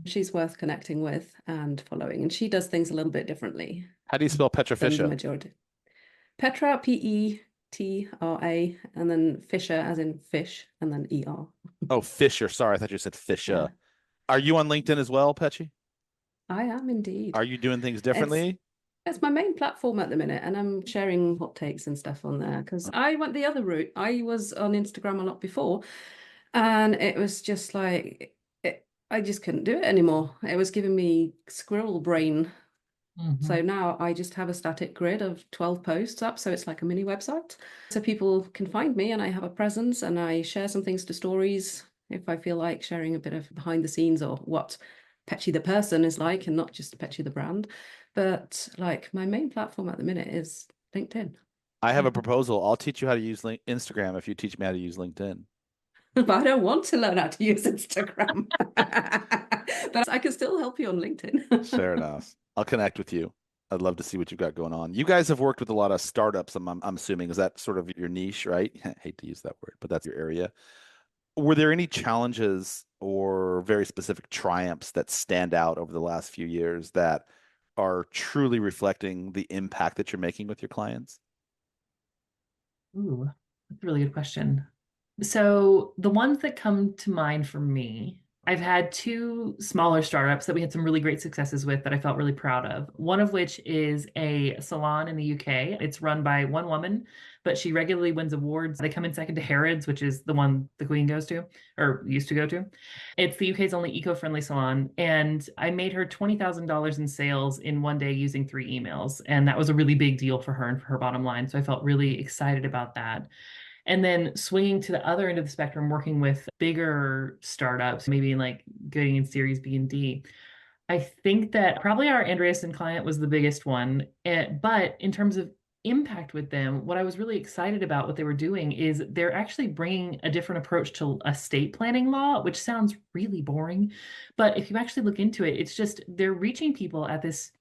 She's worth connecting with and following, and she does things a little bit differently How do you spell than the Petrofiscia? majority. Petra, Petra, T-R-A, and then Fisher as in fish, and then E-R. Oh, Fisher. Sorry, I thought you said Yeah, Fisher. Are you on LinkedIn as well, Petchy? I am Are indeed. you doing things It's differently? it's my main platform at the minute, and I'm sharing hot takes and stuff on there because I went the other route. I was on Instagram a lot before, and it was just like I just couldn't do it anymore. It was giving me squirrel brain. So now I just have a static grid of 12 posts up, so it's like a mini website. So people can find me, and I have a presence, and I share some things to stories if I feel like sharing a bit of behind the scenes or what Petchy the person is like, and not just Petchy the brand. But like my main platform at the minute is LinkedIn. I have a Mhm. proposal. I'll teach you how to use Instagram if you teach me how to use LinkedIn. But I don't want to learn how to use Instagram. But I can still help you on LinkedIn. Fair enough. I'll connect with you. I'd love to see what you've got going on. You guys have worked with a lot of startups. I'm assuming is that sort of your niche, right? I hate to use that word, but that's your area. Were there any challenges or very specific triumphs that stand out over the last few years that are truly reflecting the impact that you're making with your clients? Ooh, that's a really good question. So the ones that come to mind for me, I've had two smaller startups that we had some really great successes with that I felt really proud of. One of which is a salon in the UK. It's run by one woman, but she regularly wins awards. They come in second to Harrods, which is the one the Queen goes to or used to go to. It's the UK's only eco-friendly salon. And I made her $20,000 in sales in one day using 3 emails. And that was a really big deal for her and for her bottom line. So I felt really excited about that. And then swinging to the other end of the spectrum, working with bigger startups, maybe like getting in Series B and D. I think that probably our Andreessen client was the biggest one. But in terms of impact with them, what I was really excited about what they were doing is they're actually bringing a different approach to estate planning law, which sounds really boring. But if you actually look into it, it's just they're reaching people at this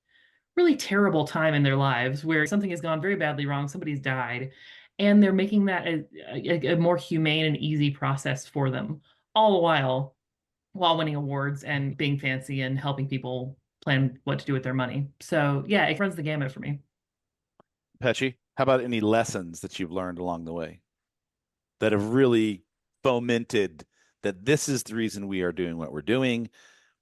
really terrible time in their lives where something has gone very badly wrong, somebody's died, and they're making that a more humane and easy process for them, all the while winning awards and being fancy and helping people plan what to do with their money. So yeah, it runs the gamut for me. Pesci, how about any lessons that you've learned along the way that have really fomented that this is the reason we are doing what we're doing?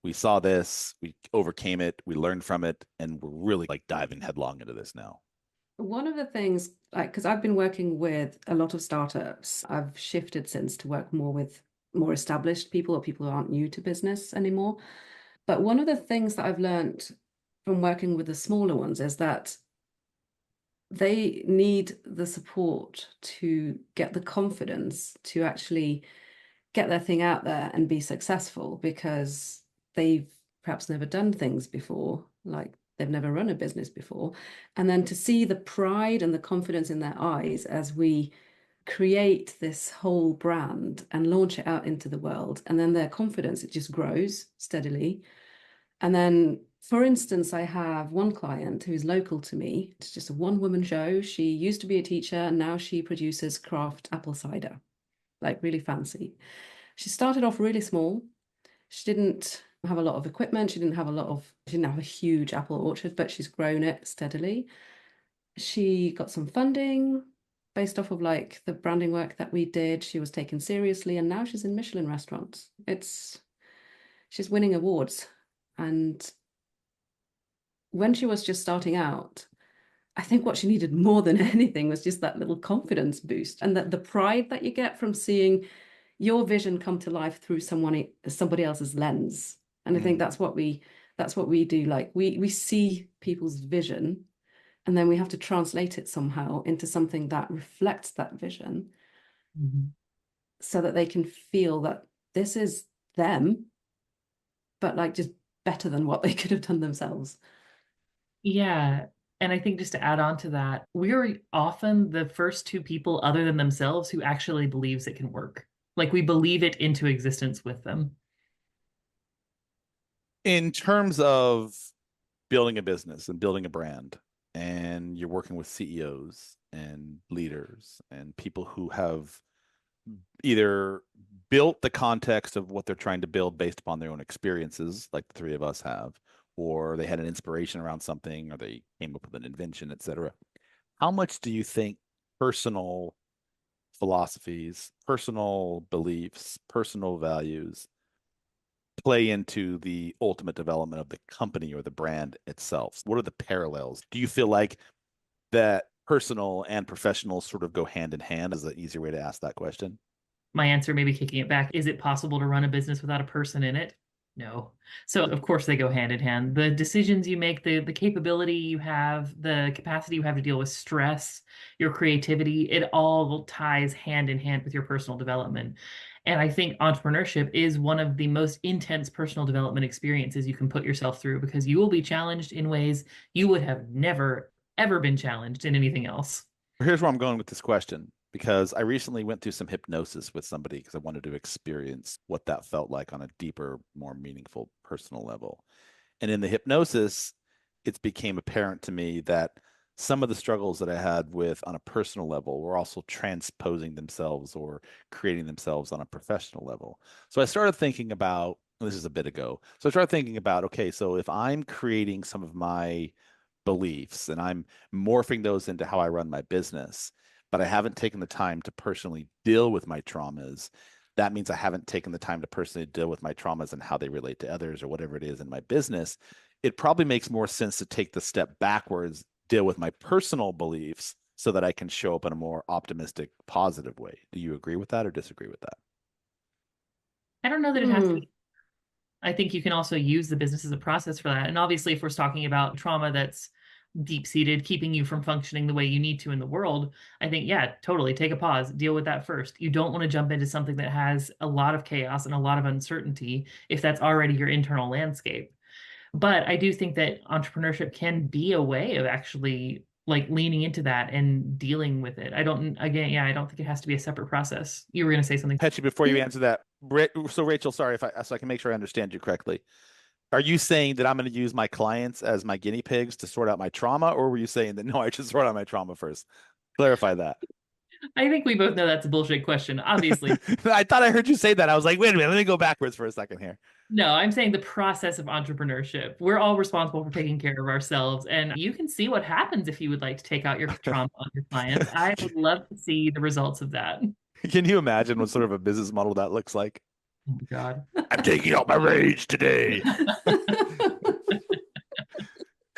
We saw this, we overcame it, we learned from it, and we're really like diving headlong into this now. One of the things, like, because I've been working with a lot of startups, I've shifted since to work more with more established people or people who aren't new to business anymore. But one of the things that I've learned from working with the smaller ones is that they need the support to get the confidence to actually get their thing out there and be successful because they've perhaps never done things before, like they've never run a business before. And then to see the pride and the confidence in their eyes as we create this whole brand and launch it out into the world, and then their confidence, it just grows steadily. And then, for instance, I have one client who's local to me. It's just a one-woman show. She used to be a teacher, and now she produces craft apple cider, like really fancy. She started off really small. She didn't have a lot of equipment. She didn't have a huge apple orchard, but she's grown it steadily. She got some funding based off of like the branding work that we did. She was taken seriously, and now she's in Michelin restaurants. She's winning awards. And when she was just starting out, I think what she needed more than anything was just that little confidence boost and that the pride that you get from seeing your vision come to life through somebody else's lens. And I think that's what we do. Like we see people's vision, and then we have to translate it somehow into something that reflects that vision Mhm. so that they can feel that this is them, but like just better than what they could have done themselves. Yeah. And I think just to add on to that, we're often the first two people other than themselves who actually believes it can work. Like we believe it into existence with them. In terms of building a business and building a brand, and you're working with CEOs and leaders and people who have either built the context of what they're trying to build based upon their own experiences, like the three of us have, or they had an inspiration around something, or they came up with an invention, etc. How much do you think personal philosophies, personal beliefs, personal values play into the ultimate development of the company or the brand itself? What are the parallels? Do you feel like that personal and professional sort of go hand in hand? Is an easier way to ask that question. My answer, maybe kicking it back, is it possible to run a business without a person in it? No. So of course they go hand in hand. The decisions you make, the capability you have, the capacity you have to deal with stress, your creativity, it all ties hand in hand with your personal development. And I think entrepreneurship is one of the most intense personal development experiences you can put yourself through, because you will be challenged in ways you would have never, ever been challenged in anything else. Here's where I'm going with this question, because I recently went through some hypnosis with somebody because I wanted to experience what that felt like on a deeper, more meaningful personal level. And in the hypnosis, it became apparent to me that some of the struggles that I had with on a personal level were also transposing themselves or creating themselves on a professional level. So I started thinking about, this is a bit ago. So I started thinking about, okay, so if I'm creating some of my beliefs and I'm morphing those into how I run my business, but I haven't taken the time to personally deal with my traumas, that means I haven't taken the time to personally deal with my traumas and how they relate to others or whatever it is in my business. It probably makes more sense to take the step backwards, deal with my personal beliefs so that I can show up in a more optimistic, positive way. Do you agree with that or disagree with that? I don't know that it has to Hmm. be. I think you can also use the business as a process for that. And obviously, if we're talking about trauma that's deep seated, keeping you from functioning the way you need to in the world, I think, yeah, totally take a pause, deal with that first. You don't want to jump into something that has a lot of chaos and a lot of uncertainty if that's already your internal landscape. But I do think that entrepreneurship can be a way of actually like leaning into that and dealing with it. I don't, again, yeah, I don't think it has to be a separate process. You were going to say something. Petchy, before you Yeah. answer that, so Rachel, sorry if so I can make sure I understand you correctly. Are you saying that I'm going to use my clients as my guinea pigs to sort out my trauma, or were you saying that no, I should sort out my trauma first? Clarify that. I think we both know that's a bullshit question. Obviously, I thought I heard you say that. I was like, wait a minute, let me go backwards for a second here. no, I'm saying the process of entrepreneurship. We're all responsible for taking care of ourselves. And you can see what happens if you would like to take out your trauma on your clients. I would love to see the results of that. Can you imagine what sort of a business model that looks like? Oh my God. I'm taking out my rage today.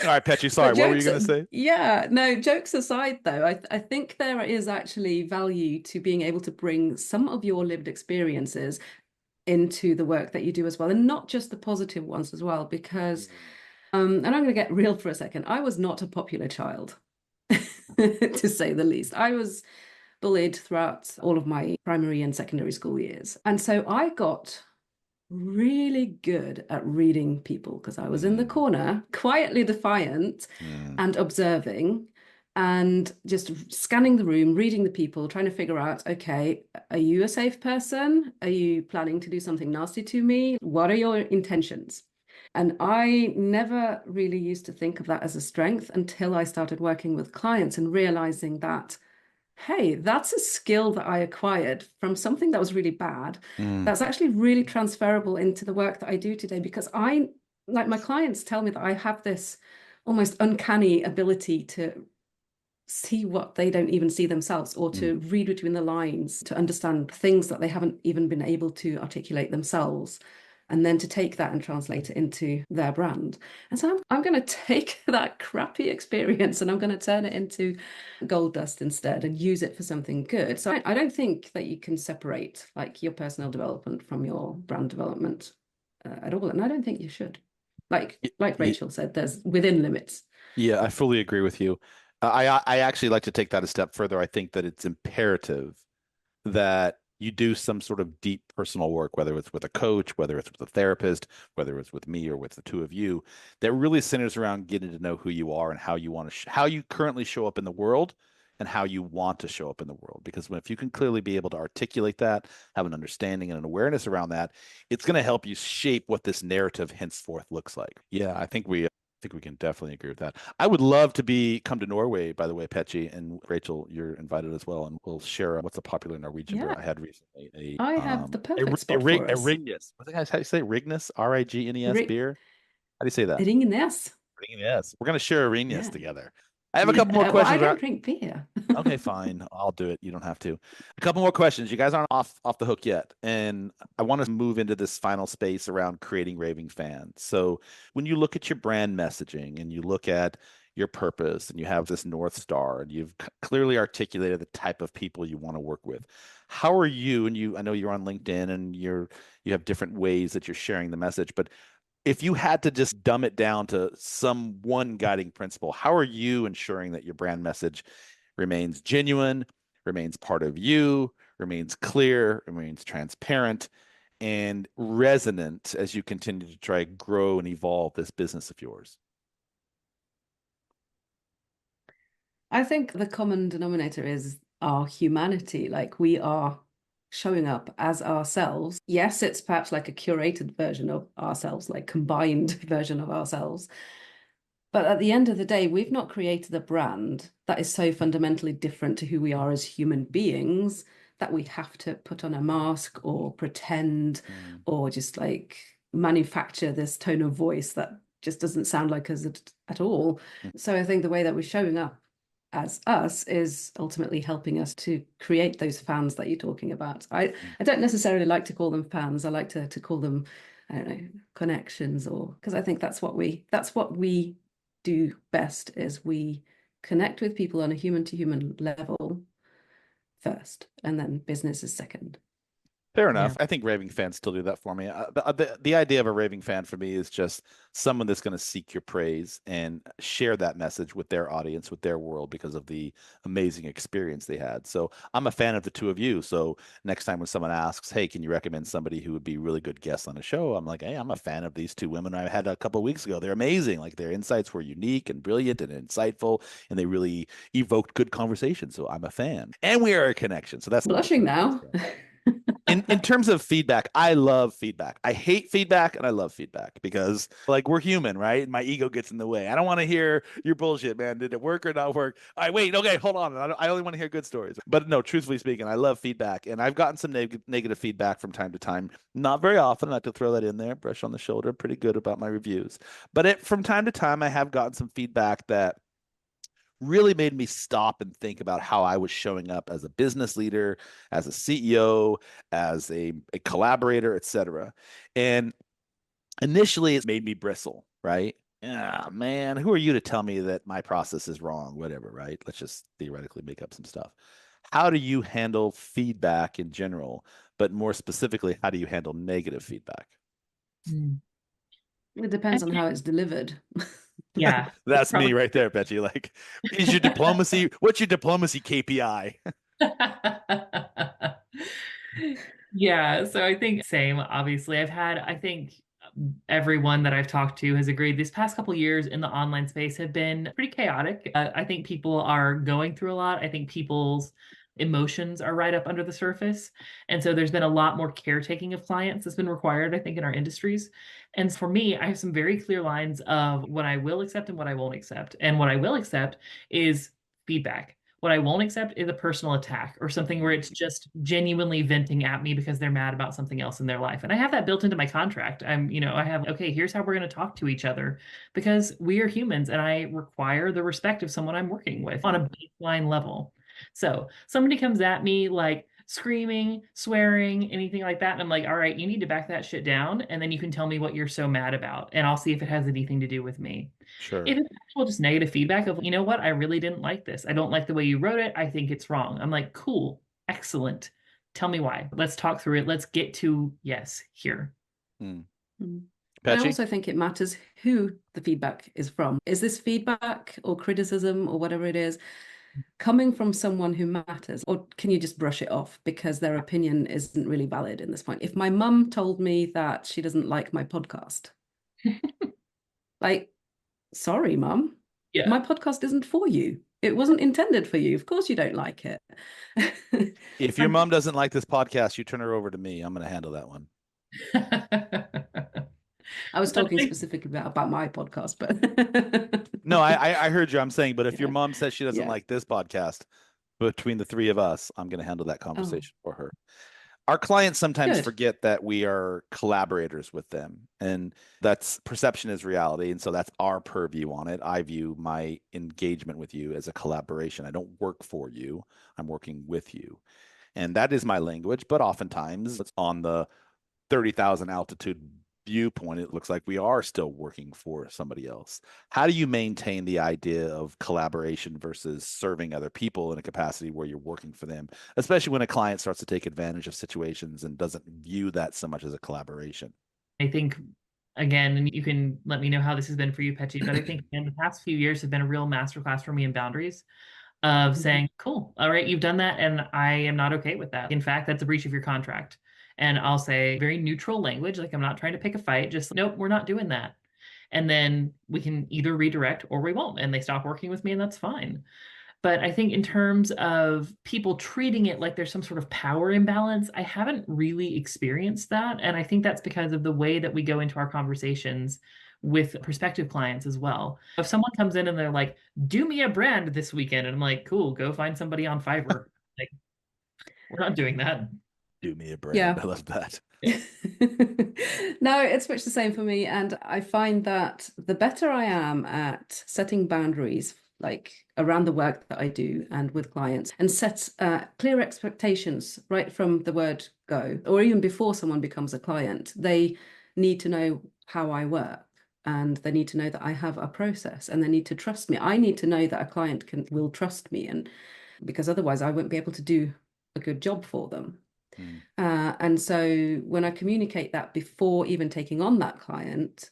All right, Petchy, sorry, But what were you jokes, going to say? yeah, no, jokes aside, though, I think there is actually value to being able to bring some of your lived experiences into the work that you do as well, and not just the positive ones as well, because, and I'm going to get real for a second. I was not a popular child, to say the least. I was bullied throughout all of my primary and secondary school years. And so I got really good at reading people because I was in the Mm, corner, quietly defiant mm, and observing and just scanning the room, reading the people, trying to figure out, okay, are you a safe person? Are you planning to do something nasty to me? What are your intentions? And I never really used to think of that as a strength until I started working with clients and realizing that hey, that's a skill that I acquired from something that was really bad. mm. That's actually really transferable into the work that I do today because like my clients tell me that I have this almost uncanny ability to see what they don't even see themselves or Mm. to read between the lines, to understand things that they haven't even been able to articulate themselves. And then to take that and translate it into their brand. And so I'm going to take that crappy experience and I'm going to turn it into gold dust instead and use it for something good. So I don't think that you can separate like your personal development from your brand development at all. And I don't think you should. Like Y- Rachel said, there's within limits. Yeah, I fully agree with you. I actually like to take that a step further. I think that it's imperative that you do some sort of deep personal work, whether it's with a coach, whether it's with a therapist, whether it's with me or with the two of you, that really centers around getting to know who you are and how you want to, how you currently show up in the world and how you want to show up in the world. Because if you can clearly be able to articulate that, have an understanding and an awareness around that, it's going to help you shape what this narrative henceforth looks like. Yeah, I think we can definitely agree with that. I would love to come to Norway, by the way, Petchy and Rachel, you're invited as well, and we'll share what's a popular Norwegian Yeah, beer I had recently. I have the perfect spot for A us. Ringnes. What the guys how do you say Rignes? Rignes Ri beer. How do you say that? Ringnes. Ringnes. We're gonna share a Ringnes Yeah. together. I have a couple more Yeah, well, I questions. don't drink beer. Okay, fine. I'll do it. You don't have to. A couple more questions. You guys aren't off the hook yet. And I want to move into this final space around creating raving fans. So when you look at your brand messaging and you look at your purpose and you have this North Star and you've clearly articulated the type of people you want to work with, how are you, and I know you're on LinkedIn and you have different ways that you're sharing the message, but if you had to just dumb it down to some one guiding principle, how are you ensuring that your brand message remains genuine, remains part of you, remains clear, remains transparent, and resonant as you continue to try to grow and evolve this business of yours? I think the common denominator is our humanity. Like we are showing up as ourselves. Yes, it's perhaps like a curated version of ourselves, like combined version of ourselves. But at the end of the day, we've not created a brand that is so fundamentally different to who we are as human beings that we have to put on a mask or pretend or just like manufacture this tone of voice that just doesn't sound like us at all. So I think the way that we're showing up as us is ultimately helping us to create those fans that you're talking about. I don't necessarily like to call them fans. I like to call them, I don't know, connections, or because I think that's what we do best, is we connect with people on a human to human level first, and then business is second. Fair enough. I think raving fans still do that for me. The idea of a raving fan for me is just someone that's going to seek your praise and share that message with their audience, with their world, because of the amazing experience they had. So I'm a fan of the two of you. So next time when someone asks, "Hey, can you recommend somebody who would be a really good guest on a show?" I'm like, "Hey, I'm a fan of these two women I had a couple of weeks ago. They're amazing. Like their insights were unique and brilliant and insightful, and they really evoked good conversation. So I'm a fan, and we are a connection. So that's Blushing now. in terms of feedback, I love feedback. I hate feedback and I love feedback because like we're human, right? And my ego gets in the way. I don't want to hear your bullshit, man. Did it work or not work? All right, wait, okay, hold on. I only want to hear good stories. But no, truthfully speaking, I love feedback, and I've gotten some negative feedback from time to time. Not very often. I like to throw that in there, brush on the shoulder. Pretty good about my reviews, but from time to time, I have gotten some feedback that really made me stop and think about how I was showing up as a business leader, as a CEO, as a collaborator, etc. And initially, it made me bristle, right? Yeah, man, who are you to tell me that my process is wrong? Whatever, right? Let's just theoretically make up some stuff. How do you handle feedback in general, but more specifically, how do you handle negative feedback? It depends on how it's delivered. Yeah. That's me right there, Betty. Like, is your diplomacy, what's your diplomacy KPI? Yeah, so I think same, obviously. I think everyone that I've talked to has agreed these past couple years in the online space have been pretty chaotic. I think people are going through a lot. I think people's emotions are right up under the surface. And so there's been a lot more caretaking of clients that's been required, I think, in our industries. And for me, I have some very clear lines of what I will accept and what I won't accept. And what I will accept is feedback. What I won't accept is a personal attack or something where it's just genuinely venting at me because they're mad about something else in their life. And I have that built into my contract. I have, okay, here's how we're going to talk to each other because we are humans and I require the respect of someone I'm working with on a baseline level. So somebody comes at me like screaming, swearing, anything like that. And I'm like, all right, you need to back that shit down. And then you can tell me what you're so mad about. And I'll see if it has anything to do with me. Sure. If it's actual just negative feedback of, you know what, I really didn't like this. I don't like the way you wrote it. I think it's wrong. I'm like, cool, excellent. Tell me why. Let's talk through it. Let's get to yes here. I also think it matters who the feedback is from. Is this feedback or criticism or whatever it is coming from someone who matters, or can you just brush it off because their opinion isn't really valid in this point? If my mum told me that she doesn't like my podcast, like, sorry, mum, my podcast isn't for you. It wasn't intended for you. Of course you don't like it. If your mom doesn't like this podcast, you turn her over to me. I'm going to handle that one. I was talking specifically about my podcast, but no, I heard you. I'm saying, but if your mom says she doesn't like this podcast, between the three of us, I'm going to handle that conversation for her. Our clients sometimes Good. forget that we are collaborators with them, and that's perception is reality. And so that's our purview on it. I view my engagement with you as a collaboration. I don't work for you, I'm working with you. And that is my language, but oftentimes it's on the 30,000 altitude viewpoint. It looks like we are still working for somebody else. How do you maintain the idea of collaboration versus serving other people in a capacity where you're working for them, especially when a client starts to take advantage of situations and doesn't view that so much as a collaboration? I think, again, and you can let me know how this has been for you, Petchy, but I think in the past few years have been a real masterclass for me in boundaries of saying, cool, all right, you've done that, and I am not okay with that. In fact, that's a breach of your contract. And I'll say very neutral language, like I'm not trying to pick a fight, just nope, we're not doing that. And then we can either redirect or we won't, and they stop working with me, and that's fine. But I think in terms of people treating it like there's some sort of power imbalance, I haven't really experienced that. And I think that's because of the way that we go into our conversations with prospective clients as well. If someone comes in and they're like, do me a brand this weekend, and I'm like, cool, go find somebody on Fiverr. Like, we're not doing that. Do me a brand. Yeah. I love that. No, it's much the same for me. And I find that the better I am at setting boundaries, like around the work that I do and with clients, and set clear expectations right from the word go, or even before someone becomes a client, they need to know how I work. And they need to know that I have a process, and they need to trust me. I need to know that a client will trust me, and because otherwise I won't be able to do a good job for them. Mm. And so when I communicate that before even taking on that client,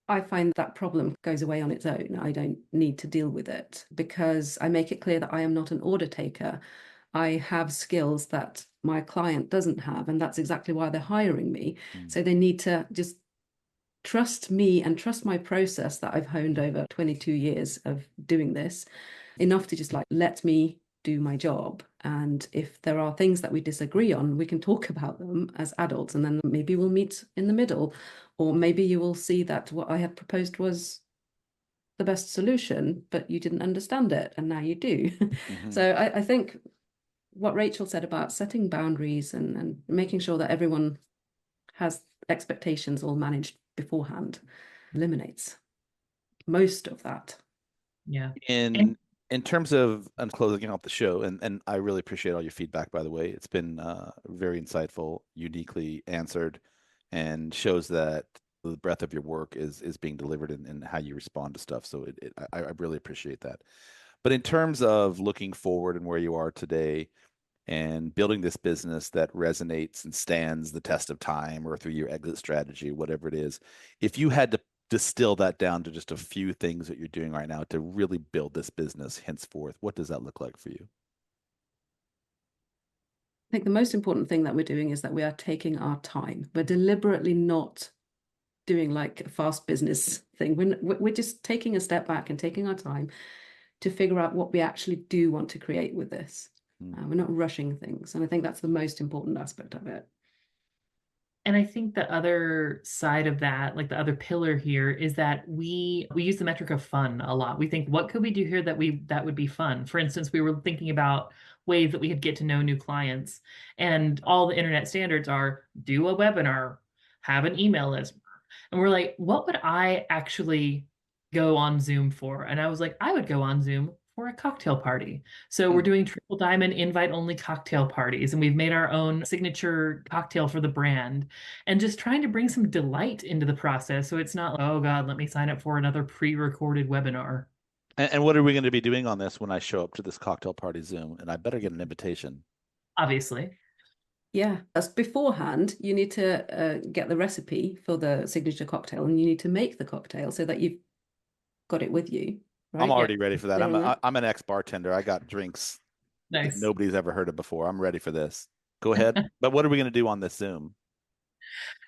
I find that problem goes away on its own. I don't need to deal with it because I make it clear that I am not an order taker. I have skills that my client doesn't have, and that's exactly why they're hiring me. Mm. So they need to just trust me and trust my process that I've honed over 22 years of doing this, enough to just like let me do my job. And if there are things that we disagree on, we can talk about them as adults, and then maybe we'll meet in the middle, or maybe you will see that what I had proposed was the best solution, but you didn't understand it, and now you do. Mm-hmm. So I think what Rachel said about setting boundaries and making sure that everyone has expectations all managed beforehand eliminates most of that. Yeah. In terms of closing off the show, and I really appreciate all your feedback, by the way. It's been very insightful, uniquely answered, and shows that the breadth of your work is being delivered in how you respond to stuff. So I really appreciate that. But in terms of looking forward and where you are today and building this business that resonates and stands the test of time or through your exit strategy, whatever it is, if you had to distill that down to just a few things that you're doing right now to really build this business henceforth, what does that look like for you? I think the most important thing that we're doing is that we are taking our time. We're deliberately not doing like a fast business thing. We're just taking a step back and taking our time to figure out what we actually do want to create with this. We're not rushing things. And I think that's the most important aspect of it. And I think the other side of that, like the other pillar here, is that we use the metric of fun a lot. We think, what could we do here that would be fun? For instance, we were thinking about ways that we could get to know new clients, and all the internet standards are do a webinar, have an email list, and we're like, what would I actually go on Zoom for? And I was like, I would go on Zoom for a cocktail party. So we're doing triple diamond invite only cocktail parties, and we've made our own signature cocktail for the brand, and just trying to bring some delight into the process. So it's not like, oh God, let me sign up for another pre-recorded webinar. And what are we going to be doing on this when I show up to this cocktail party Zoom? And I better get an invitation. Obviously. Yeah, as beforehand, you need to get the recipe for the signature cocktail, and you need to make the cocktail so that you've got it with you. Right? I'm already ready for that. Clear on that? I'm an ex-bartender. I got drinks that Nice. nobody's ever heard of before. I'm ready for this. Go ahead. But what are we going to do on this Zoom?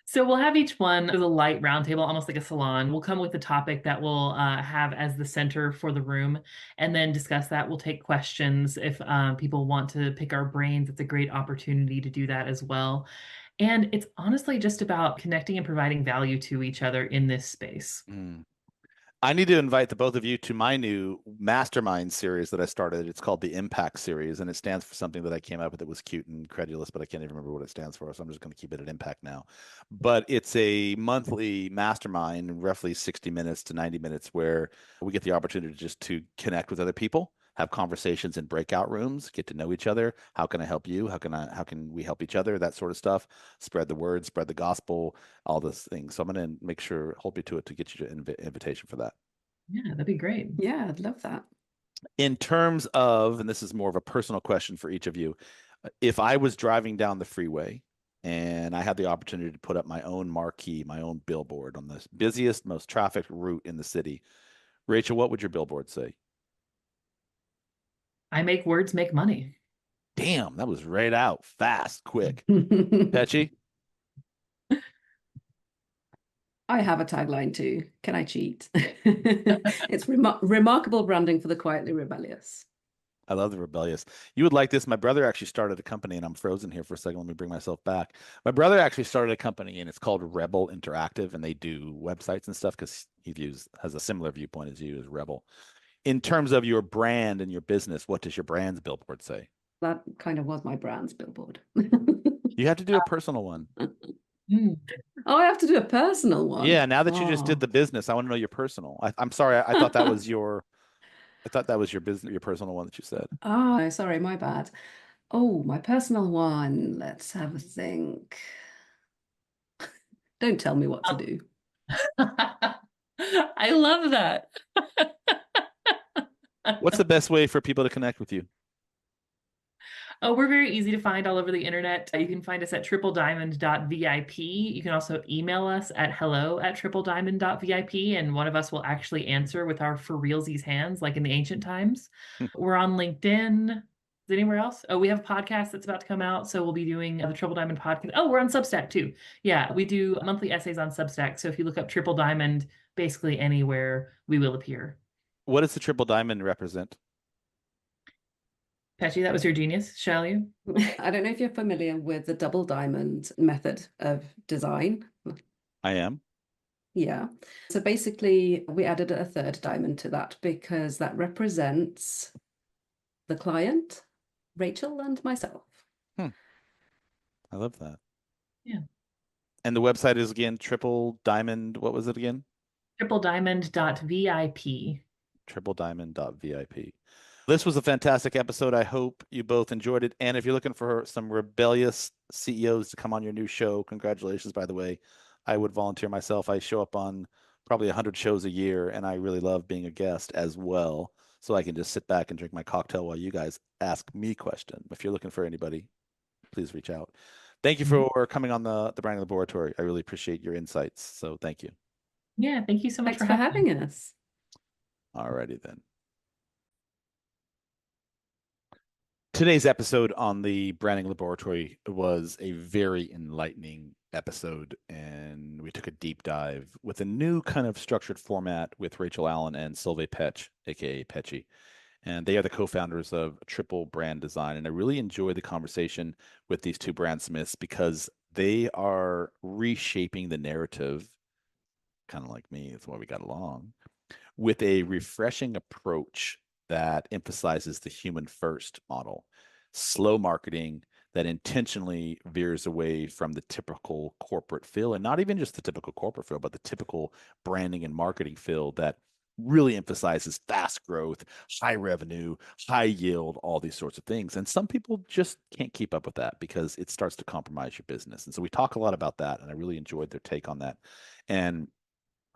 So we'll have each one as a light roundtable, almost like a salon. We'll come with a topic that we'll have as the center for the room, and then discuss that. We'll take questions if people want to pick our brains. It's a great opportunity to do that as well. And it's honestly just about connecting and providing value to each other in this space. I need to invite the both of you to my new mastermind series that I started. It's called the Impact Series, and it stands for something that I came up with that was cute and credulous, but I can't even remember what it stands for. So I'm just going to keep it at Impact now. But it's a monthly mastermind, roughly 60 minutes to 90 minutes, where we get the opportunity just to connect with other people, have conversations in breakout rooms, get to know each other. How can I help you? How can we help each other? That sort of stuff. Spread the word, spread the gospel, all those things. So I'm going to make sure, hold you to it to get you an invitation for that. Yeah, that'd be great. Yeah, I'd love that. In terms of, and this is more of a personal question for each of you, if I was driving down the freeway and I had the opportunity to put up my own marquee, my own billboard on the busiest, most trafficked route in the city, Rachel, what would your billboard say? I make words make money. Damn, that was right out, fast, quick. Petchy? I have a tagline too. Can I cheat? It's remarkable branding for the quietly rebellious. I love the rebellious. You would like this. My brother actually started a company, and I'm frozen here for a second. Let me bring myself back. My brother actually started a company, and it's called Rebel Interactive, and they do websites and stuff because has a similar viewpoint as you as Rebel. In terms of your brand and your business, what does your brand's billboard say? That kind of was my brand's billboard. You have to do a personal one. Mm. Oh, I have to do a personal one. Yeah, now that you just did Oh. the business, I want to know your personal. I'm sorry, I thought that was I thought that was your business, your personal one that you said. Oh, sorry, my bad. Oh, my personal one. Let's have a think. Don't tell me what to do. I love that. What's the best way for people to connect with you? Oh, we're very easy to find all over the internet. You can find us at tripplediamond.vip. You can also email us at hello@tripplediamond.vip, and one of us will actually answer with our for realsies hands, like in the ancient times. We're on LinkedIn. Is anywhere else? Oh, we have a podcast that's about to come out, so we'll be doing the Triple Diamond podcast. Oh, we're on Substack too. Yeah, we do monthly essays on Substack. So if you look up Triple Diamond, basically anywhere, we will appear. What does the triple diamond represent? Petchy, that was your genius, shall you? I don't know if you're familiar with the double diamond method of design. I am. Yeah. So basically, we added a third diamond to that because that represents the client, Rachel, and myself. Hmm. I love that. Yeah. And the website is again triple diamond. What was it again? Tripplediamond.vip. Tripplediamond.vip. This was a fantastic episode. I hope you both enjoyed it. And if you're looking for some rebellious CEOs to come on your new show, congratulations, by the way. I would volunteer myself. I show up on probably 100 shows a year, and I really love being a guest as well. So I can just sit back and drink my cocktail while you guys ask me questions. If you're looking for anybody, please reach out. Thank you for coming on the Branding Laboratory. I really appreciate your insights. So thank you. Yeah, thank you so much Thanks for for having having us. Alrighty then. Today's episode on the Branding Laboratory was a very enlightening episode, and we took a deep dive with a new kind of structured format with Rachel Allen and Solveig Petch, aka Petchy. And they are the co-founders of Triple Brand Design. And I really enjoyed the conversation with these two brand smiths because they are reshaping the narrative, kind of like me. That's why we got along, with a refreshing approach that emphasizes the human first model, slow marketing that intentionally veers away from the typical corporate feel, and not even just the typical corporate feel, but the typical branding and marketing feel that really emphasizes fast growth, high revenue, high yield, all these sorts of things. And some people just can't keep up with that because it starts to compromise your business. And so we talk a lot about that, and I really enjoyed their take on that. And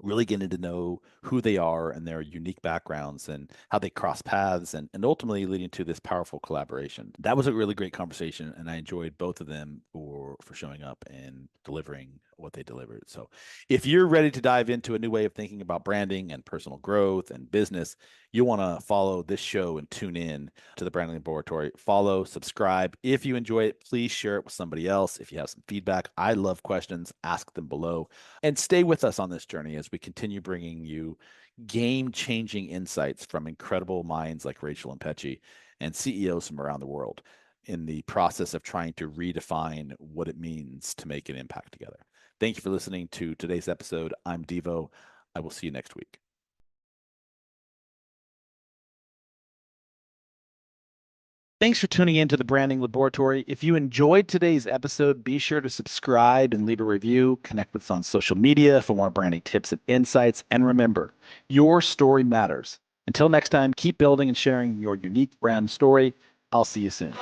really getting to know who they are and their unique backgrounds and how they cross paths and ultimately leading to this powerful collaboration. That was a really great conversation, and I enjoyed both of them for showing up and delivering what they delivered. So if you're ready to dive into a new way of thinking about branding and personal growth and business, you want to follow this show and tune in to the Branding Laboratory. Follow, subscribe. If you enjoy it, please share it with somebody else. If you have some feedback, I love questions, ask them below. And stay with us on this journey as we continue bringing you game-changing insights from incredible minds like Rachel and Petchy and CEOs from around the world in the process of trying to redefine what it means to make an impact together. Thank you for listening to today's episode. I'm Deevo. I will see you next week. Thanks for tuning in to the Branding Laboratory. If you enjoyed today's episode, be sure to subscribe and leave a review. Connect with us on social media for more branding tips and insights. And remember, your story matters. Until next time, keep building and sharing your unique brand story. I'll see you soon.